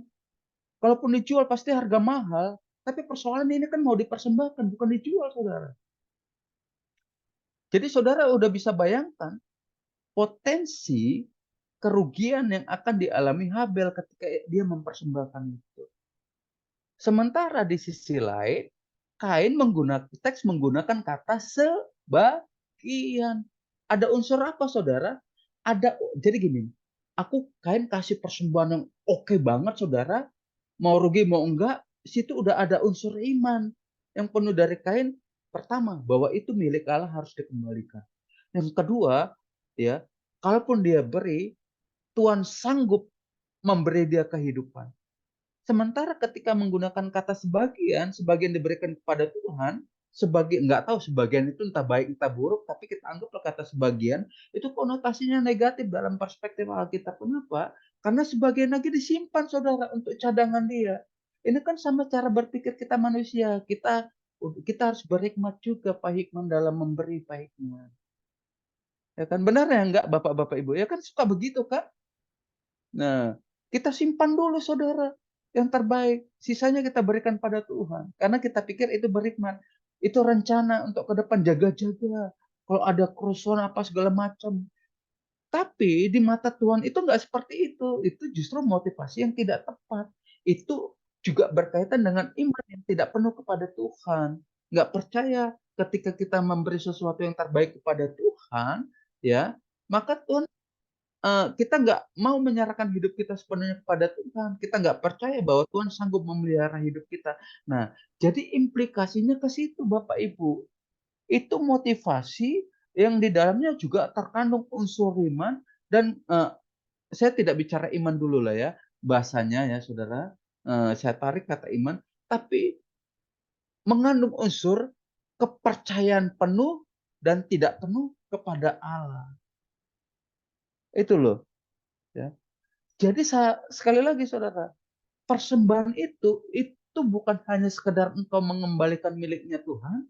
Kalaupun dijual pasti harga mahal, tapi persoalan ini kan mau dipersembahkan, bukan dijual, saudara. Jadi saudara udah bisa bayangkan potensi kerugian yang akan dialami Habel ketika dia mempersembahkan itu. Sementara di sisi lain, Kain teks menggunakan kata sebagian. Ada unsur apa, saudara? Jadi gini, Kain kasih persembahan yang oke banget, saudara. Mau rugi mau enggak, situ udah ada unsur iman yang penuh dari Kain. Pertama, bahwa itu milik Allah harus dikembalikan. Yang kedua, ya, kalaupun dia beri, Tuhan sanggup memberi dia kehidupan. Sementara ketika menggunakan kata sebagian diberikan kepada Tuhan, nggak tahu sebagian itu entah baik entah buruk, tapi kita anggaplah kata sebagian itu konotasinya negatif dalam perspektif Alkitab. Kenapa? Karena sebagian lagi disimpan, saudara, untuk cadangan dia. Ini kan sama cara berpikir kita manusia. Kita harus berhikmat juga, Pak Hikman, dalam memberi, Pak Hikman. Ya kan, benar ya enggak, Bapak-bapak Ibu? Ya kan suka begitu kan? Nah, kita simpan dulu, saudara, yang terbaik. Sisanya kita berikan pada Tuhan. Karena kita pikir itu berhikmat. Itu rencana untuk ke depan, jaga-jaga. Kalau ada kerusuhan apa segala macam. Tapi di mata Tuhan itu nggak seperti itu. Itu justru motivasi yang tidak tepat. Itu juga berkaitan dengan iman yang tidak penuh kepada Tuhan. Nggak percaya ketika kita memberi sesuatu yang terbaik kepada Tuhan, ya, maka Tuhan, kita nggak mau menyerahkan hidup kita sepenuhnya kepada Tuhan. Kita nggak percaya bahwa Tuhan sanggup memelihara hidup kita. Nah, jadi implikasinya ke situ, Bapak Ibu. Itu motivasi yang di dalamnya juga terkandung unsur iman. Dan saya tidak bicara iman dulu lah ya, bahasanya ya, saudara. Saya tarik kata iman, tapi mengandung unsur kepercayaan penuh dan tidak penuh kepada Allah. Itu loh. Ya. Jadi sekali lagi, saudara, persembahan itu bukan hanya sekedar engkau mengembalikan miliknya Tuhan,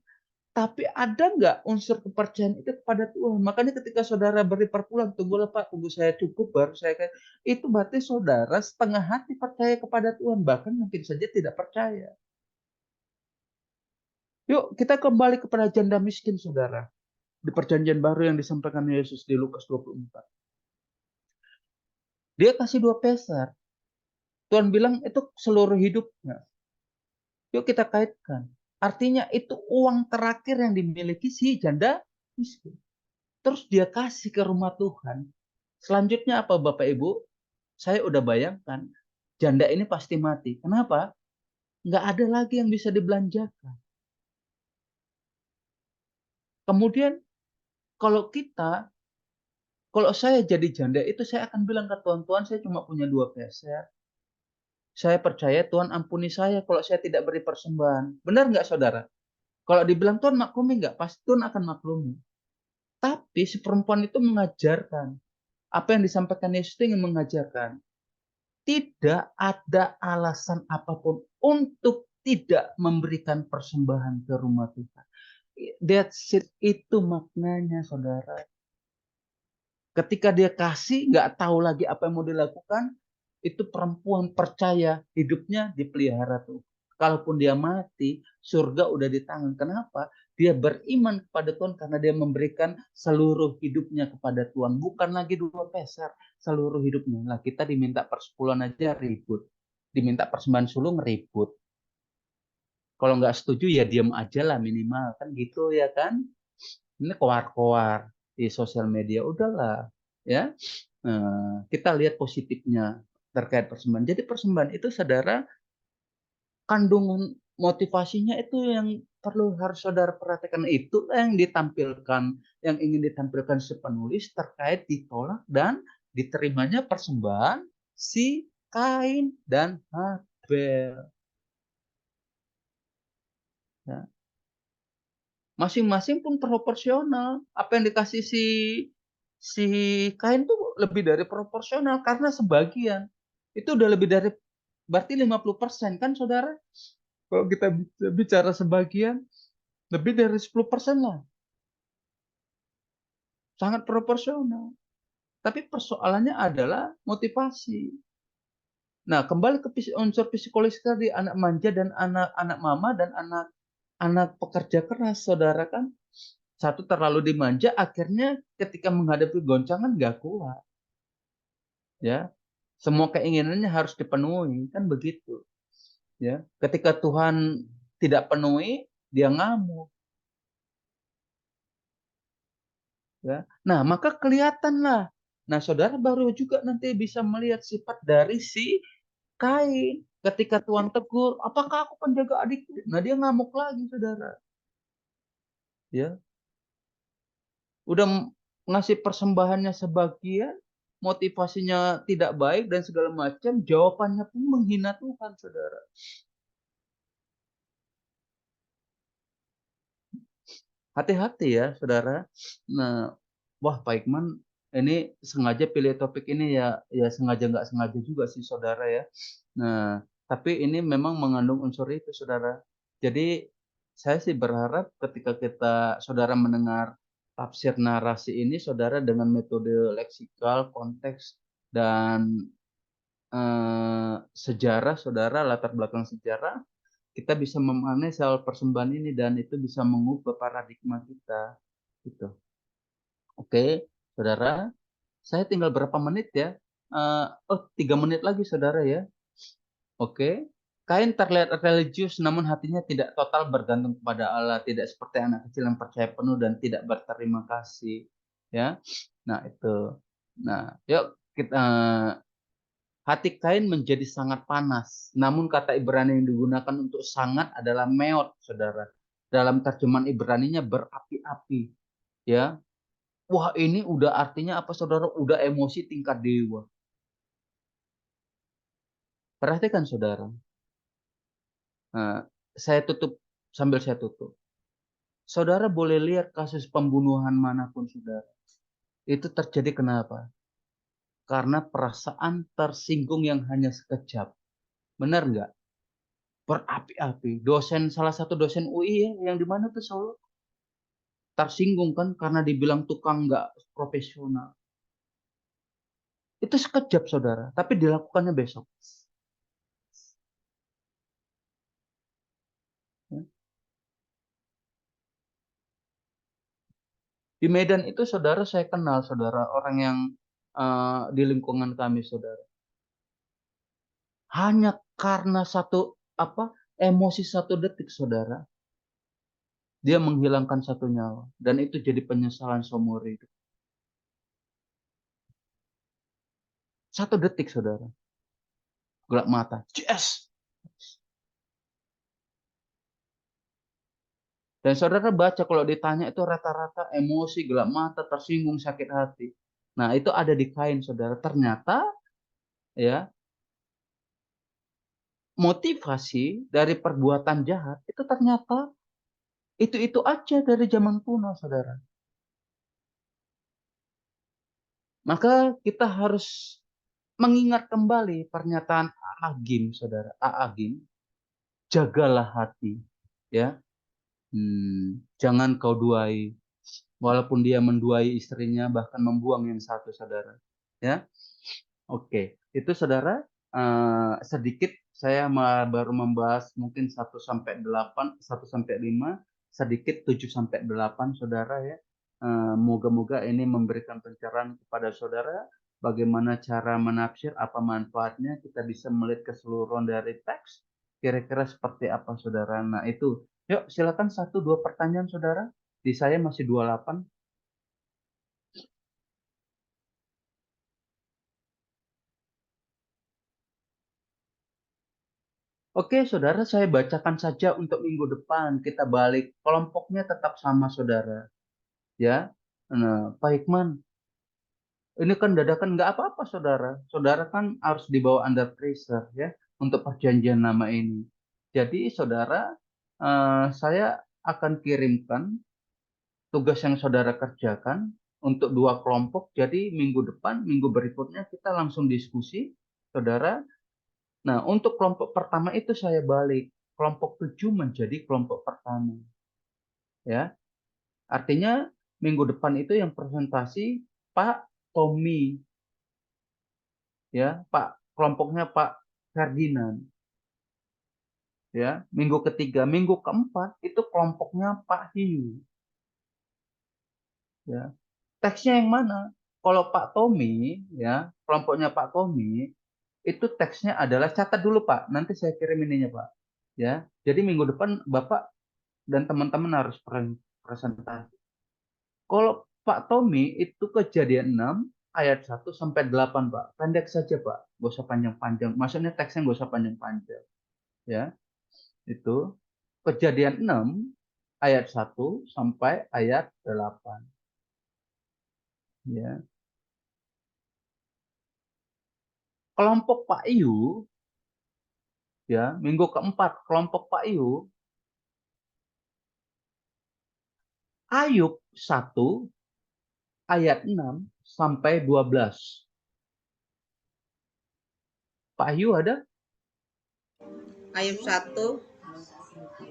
Tapi ada nggak unsur kepercayaan itu kepada Tuhan? Makanya ketika saudara beri perpuluhan, tunggulah Pak, tunggu saya cukup baru saya kayak itu berarti saudara setengah hati percaya kepada Tuhan, bahkan mungkin saja tidak percaya. Yuk kita kembali kepada janda miskin saudara. Di perjanjian baru yang disampaikan Yesus di Lukas 24. Dia kasih 2 peser. Tuhan bilang itu seluruh hidupnya. Yuk kita kaitkan. Artinya itu uang terakhir yang dimiliki si janda miskin. Terus dia kasih ke rumah Tuhan. Selanjutnya apa Bapak Ibu? Saya udah bayangkan. Janda ini pasti mati. Kenapa? Nggak ada lagi yang bisa dibelanjakan. Kemudian kalau saya jadi janda itu saya akan bilang ke Tuhan, Tuhan saya cuma punya 2 peser. Saya percaya Tuhan ampuni saya kalau saya tidak beri persembahan. Benar nggak saudara? Kalau dibilang Tuhan maklumi nggak? Pasti Tuhan akan maklumi. Tapi si perempuan itu mengajarkan. Apa yang disampaikan Yesus itu ingin mengajarkan. Tidak ada alasan apapun untuk tidak memberikan persembahan ke rumah Tuhan. That's it. Itu maknanya saudara. Ketika dia kasih, nggak tahu lagi apa yang mau dilakukan, itu perempuan percaya hidupnya dipelihara tuh. Kalaupun dia mati, surga udah di tangan. Kenapa? Dia beriman kepada Tuhan karena dia memberikan seluruh hidupnya kepada Tuhan. Bukan lagi 2 peser, seluruh hidupnya. Lah kita diminta persepuluhan aja ribut. Diminta persembahan sulung ribut. Kalau nggak setuju ya diam aja lah minimal. Kan gitu ya kan? Ini koar-koar di sosial media. Udahlah. Ya, kita lihat positifnya terkait persembahan. Jadi persembahan itu saudara, kandungan motivasinya itu yang harus saudara perhatikan. Itu yang ditampilkan, yang ingin ditampilkan si penulis terkait ditolak dan diterimanya persembahan si Kain dan Habel. Ya. Masing-masing pun proporsional. Apa yang dikasih si Kain tuh lebih dari proporsional karena sebagian. Itu udah lebih dari berarti 50% kan saudara? Kalau kita bicara sebagian, lebih dari 10% lah. Sangat proporsional. Tapi persoalannya adalah motivasi. Nah, kembali ke unsur psikologis tadi, anak manja dan anak mama dan anak pekerja keras, saudara kan. Satu terlalu dimanja, akhirnya ketika menghadapi goncangan nggak kuat. Ya, semua keinginannya harus dipenuhi, kan begitu. Ya, ketika Tuhan tidak penuhi, dia ngamuk. Ya. Nah, maka kelihatanlah. Nah, saudara baru juga nanti bisa melihat sifat dari si Kain. Ketika Tuhan tegur, apakah aku penjaga adikku? Nah, dia ngamuk lagi, saudara. Ya, udah ngasih persembahannya sebagian, motivasinya tidak baik dan segala macam, jawabannya pun menghina Tuhan, saudara. Hati-hati ya, saudara. Nah, wah Pak Ikman, ini sengaja pilih topik ini ya sengaja nggak sengaja juga sih, saudara ya. Nah, tapi ini memang mengandung unsur itu, saudara. Jadi saya sih berharap ketika saudara mendengar tafsir narasi ini, saudara dengan metode leksikal, konteks, dan sejarah, saudara, latar belakang sejarah, kita bisa memahami soal persembahan ini dan itu bisa mengubah paradigma kita. Gitu. Oke, saudara, saya tinggal berapa menit ya? 3 menit lagi, saudara ya. Oke. Kain terlihat religius namun hatinya tidak total bergantung kepada Allah, tidak seperti anak kecil yang percaya penuh dan tidak berterima kasih. Ya. Nah, itu. Nah, yuk kita hati Kain menjadi sangat panas. Namun kata Ibrani yang digunakan untuk sangat adalah meot, saudara. Dalam terjemahan Ibraninya berapi-api. Ya. Wah, ini udah artinya apa, saudara? Udah emosi tingkat dewa. Perhatikan, saudara. Nah, sambil saya tutup. Saudara boleh lihat kasus pembunuhan manapun, saudara. Itu terjadi kenapa? Karena perasaan tersinggung yang hanya sekejap. Benar nggak? Berapi-api. Salah satu dosen UI ya, yang di mana tuh Solo? tersinggung kan karena dibilang tukang nggak profesional. Itu sekejap saudara, tapi dilakukannya besok. Ya. Di Medan itu saudara saya kenal saudara orang yang di lingkungan kami saudara. Hanya karena emosi 1 detik saudara, dia menghilangkan 1 nyawa dan itu jadi penyesalan seumur hidup. 1 detik saudara, gelap mata, yes. Dan saudara baca kalau ditanya itu rata-rata emosi, gelap mata, tersinggung, sakit hati. Nah itu ada di kain saudara. Ternyata ya motivasi dari perbuatan jahat itu ternyata itu aja dari zaman kuno saudara. Maka kita harus mengingat kembali pernyataan Agim saudara. Agim, jagalah hati ya. Jangan kau duai, walaupun dia menduai istrinya bahkan membuang yang satu saudara ya. Oke, itu saudara sedikit saya baru membahas mungkin 1 sampai 8, 1 sampai 5, sedikit 7 sampai 8 saudara ya. Moga-moga ini memberikan pencerahan kepada saudara bagaimana cara menafsir, apa manfaatnya, kita bisa melihat keseluruhan dari teks kira-kira seperti apa saudara. Nah itu, yuk silakan 1-2 pertanyaan saudara. Di saya masih 28. Oke, saudara, saya bacakan saja untuk minggu depan. Kita balik, kelompoknya tetap sama, saudara. Ya, nah, Pak Hikman, ini kan dadakan nggak apa-apa, saudara. Saudara kan harus dibawa under pressure, ya, untuk perjanjian lama ini. Jadi, saudara, saya akan kirimkan tugas yang saudara kerjakan untuk 2 kelompok. Jadi, minggu depan, minggu berikutnya kita langsung diskusi, saudara. Nah, untuk kelompok pertama itu saya balik. Kelompok 7 menjadi kelompok pertama. Ya. Artinya minggu depan itu yang presentasi Pak Tommy. Ya, kelompoknya Pak Ferdinand. Ya, minggu ketiga, minggu keempat itu kelompoknya Pak Hiu. Ya. Teksnya yang mana? Kalau Pak Tommy, ya, kelompoknya Pak Tommy itu teksnya adalah, catat dulu Pak, nanti saya kirim ininya Pak. Ya, jadi minggu depan Bapak dan teman-teman harus presentasi. Kalau Pak Tommy itu Kejadian 6 ayat 1 sampai 8 Pak. Pendek saja Pak, nggak usah panjang-panjang. Maksudnya teksnya nggak usah panjang-panjang. Ya, itu Kejadian 6 ayat 1 sampai ayat 8. Ya. Kelompok Pak Iyu, ya, minggu keempat kelompok Pak Iyu, Ayub 1 ayat 6 sampai 12. Pak Ayu ada? Ayub 1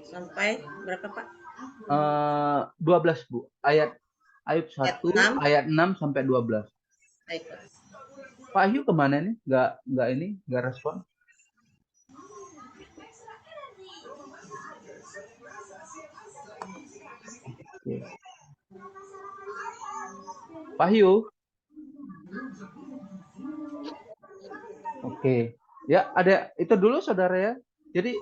sampai berapa Pak? 12 Bu. Ayub 1 6. ayat 6 sampai 12. Baik. Pak Ayu kemana nih? Nggak respon. Oke. Pak Ayu. Oke. Ya, ada itu dulu saudara ya. Jadi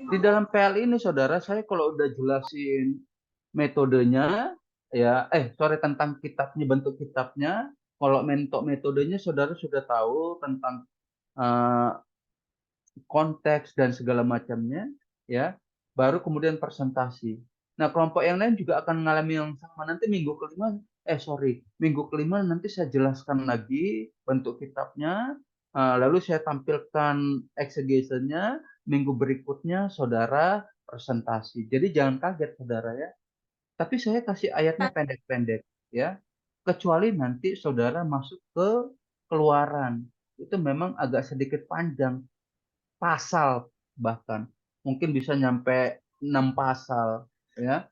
di dalam PL ini saudara, saya kalau udah jelasin metodenya ya, tentang kitabnya, bentuk kitabnya, kalau metodenya saudara sudah tahu tentang konteks dan segala macamnya ya, baru kemudian presentasi. Nah, kelompok yang lain juga akan mengalami yang sama. Nanti minggu kelima nanti saya jelaskan lagi bentuk kitabnya, lalu saya tampilkan eksegesinya. Minggu berikutnya saudara presentasi. Jadi jangan kaget saudara ya. Tapi saya kasih ayatnya pendek-pendek ya. Kecuali nanti saudara masuk ke Keluaran. Itu memang agak sedikit panjang. Pasal bahkan. Mungkin bisa nyampe 6 pasal ya.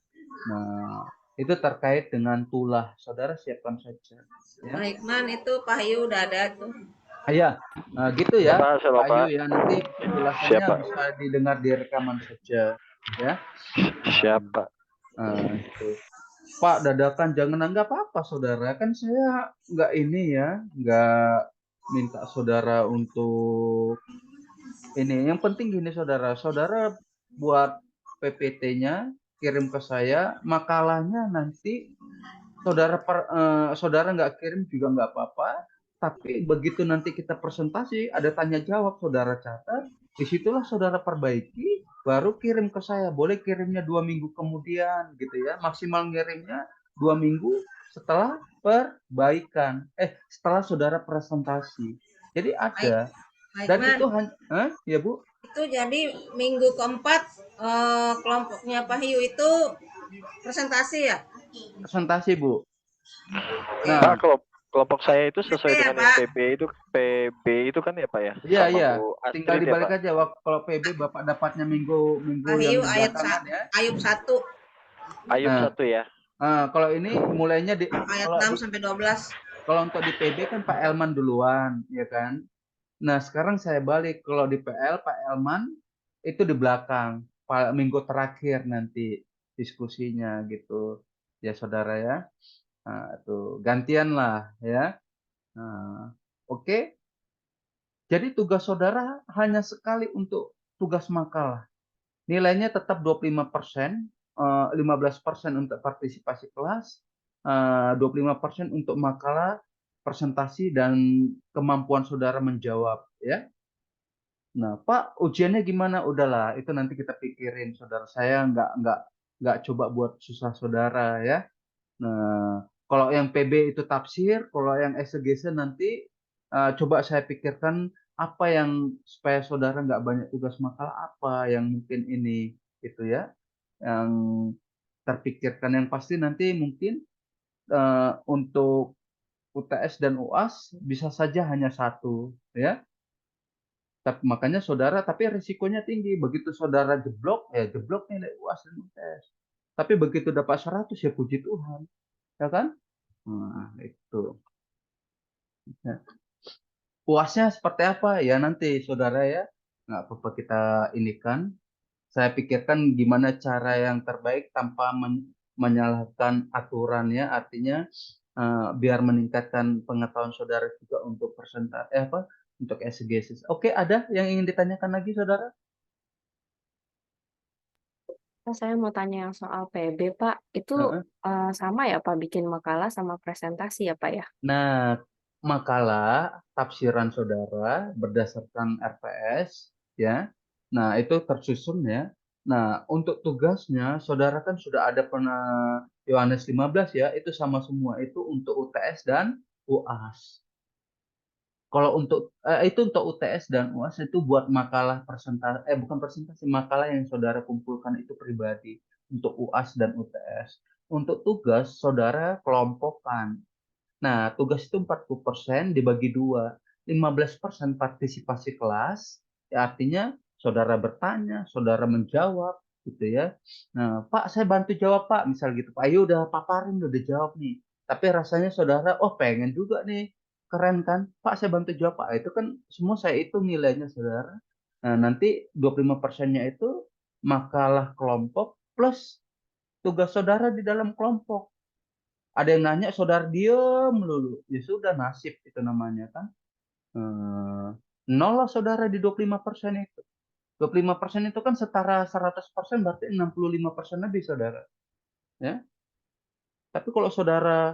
Nah, itu terkait dengan tulah. Saudara siapkan saja. Ya. Pak Hikman itu Pak Yu udah ada tuh. Ya, gitu ya, Siapa, Pak Yu Pak? ya. Nanti penjelasannya Siapa? bisa didengar di rekaman saja. Ya. Siapa? Itu. Pak, dadakan jangan anggap apa, saudara. Kan saya nggak ini ya, nggak minta saudara untuk ini. Yang penting gini, saudara. Saudara buat PPT-nya, kirim ke saya. Makalahnya nanti saudara nggak kirim juga nggak apa-apa. Tapi begitu nanti kita presentasi, ada tanya jawab, saudara catat. Disitulah saudara perbaiki, baru kirim ke saya. Boleh kirimnya 2 minggu kemudian, gitu ya. Maksimal ngirimnya 2 minggu setelah perbaikan. Setelah saudara presentasi. Jadi ada. Pak Dan Hikman, itu hanya, ya Bu? itu jadi minggu keempat kelompoknya Pak Yu itu presentasi ya? Presentasi, Bu. Nah, Pak, kelompok saya itu sesuai dengan yang Pak. PB itu kan ya Pak ya? Iya, Sama iya. Bu Tinggal Astrid dibalik ya, Pak? aja. Kalau PB Bapak dapatnya minggu Pak yang Yu di ayat belakangan ya. Ayub 1 Ayub 1 ya. Kalau ini mulainya di ayat 6 sampai 12. Kalau untuk di PB kan Pak Elman duluan, ya kan? Nah, sekarang saya balik. Kalau di PL, Pak Elman itu di belakang. Minggu terakhir nanti diskusinya gitu. Ya, saudara ya. Nah, itu gantian lah ya. Nah, oke. Jadi tugas saudara hanya sekali untuk tugas makalah. Nilainya tetap 25%, 15% untuk partisipasi kelas, 25% untuk makalah, presentasi, dan kemampuan saudara menjawab. Ya. Nah, Pak, ujiannya gimana? Udahlah, itu nanti kita pikirin, saudara. Saya nggak coba buat susah saudara ya. Nah, kalau yang PB itu tafsir, kalau yang exegesis nanti coba saya pikirkan apa yang supaya saudara nggak banyak tugas makalah, apa yang mungkin ini gitu ya, yang terpikirkan. Yang pasti nanti mungkin untuk UTS dan UAS bisa saja hanya 1 ya. Tapi makanya saudara, tapi risikonya tinggi. Begitu saudara jeblok, ya jeblok nilai UAS dan UTS. Tapi begitu dapat 100 ya puji Tuhan, ya kan? Nah, itu. Ya. Puasnya seperti apa? Ya nanti saudara ya, nggak apa-apa kita inikan. Saya pikirkan gimana cara yang terbaik tanpa menyalahkan aturannya, artinya biar meningkatkan pengetahuan saudara juga untuk untuk exegesis. Oke, ada yang ingin ditanyakan lagi saudara? Saya mau tanya yang soal PB, Pak. Itu sama ya, Pak, bikin makalah sama presentasi ya, Pak ya? Nah, makalah tafsiran saudara berdasarkan RPS ya. Nah, itu tersusun ya. Nah, untuk tugasnya saudara kan sudah ada pernah Yohanes 15 ya, itu sama semua, itu untuk UTS dan UAS. Kalau untuk itu untuk UTS dan UAS itu buat makalah presentasi, bukan presentasi, makalah yang saudara kumpulkan itu pribadi untuk UAS dan UTS. Untuk tugas saudara kelompokkan. Nah, tugas itu 40% dibagi 2. 15% partisipasi kelas, ya artinya saudara bertanya, saudara menjawab, gitu ya. Nah, Pak, saya bantu jawab, Pak. Misal gitu, Pak, ayo udah paparin, udah jawab nih. Tapi rasanya saudara, oh pengen juga nih. Keren kan? Pak, saya bantu jawab, Pak. Itu kan semua saya hitung nilainya, saudara. Nah, nanti 25%-nya itu makalah kelompok plus tugas saudara di dalam kelompok. Ada yang nanya, saudara diem melulu. Ya sudah, nasib itu namanya kan. Nol lah saudara di 25% itu. 25% itu kan setara 100%, berarti 65% lebih saudara. Ya. Tapi kalau saudara,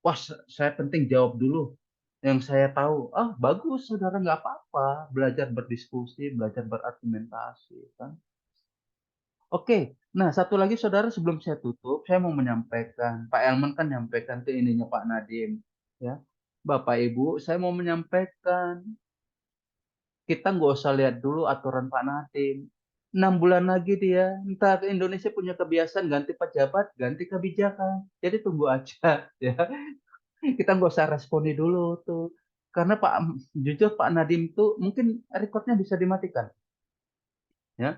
wah saya penting jawab dulu yang saya tahu. Bagus saudara, nggak apa-apa. Belajar berdiskusi, belajar berargumentasi kan. Oke, nah satu lagi saudara sebelum saya tutup, saya mau menyampaikan, Pak Elman kan menyampaikan ke ininya Pak Nadiem, ya, Bapak Ibu, saya mau menyampaikan, kita nggak usah lihat dulu aturan Pak Nadiem, 6 bulan lagi dia, entah ke Indonesia punya kebiasaan ganti pejabat, ganti kebijakan, jadi tunggu aja, ya, kita nggak usah responi dulu tuh, karena jujur Pak Nadiem tuh mungkin rekodnya bisa dimatikan, ya.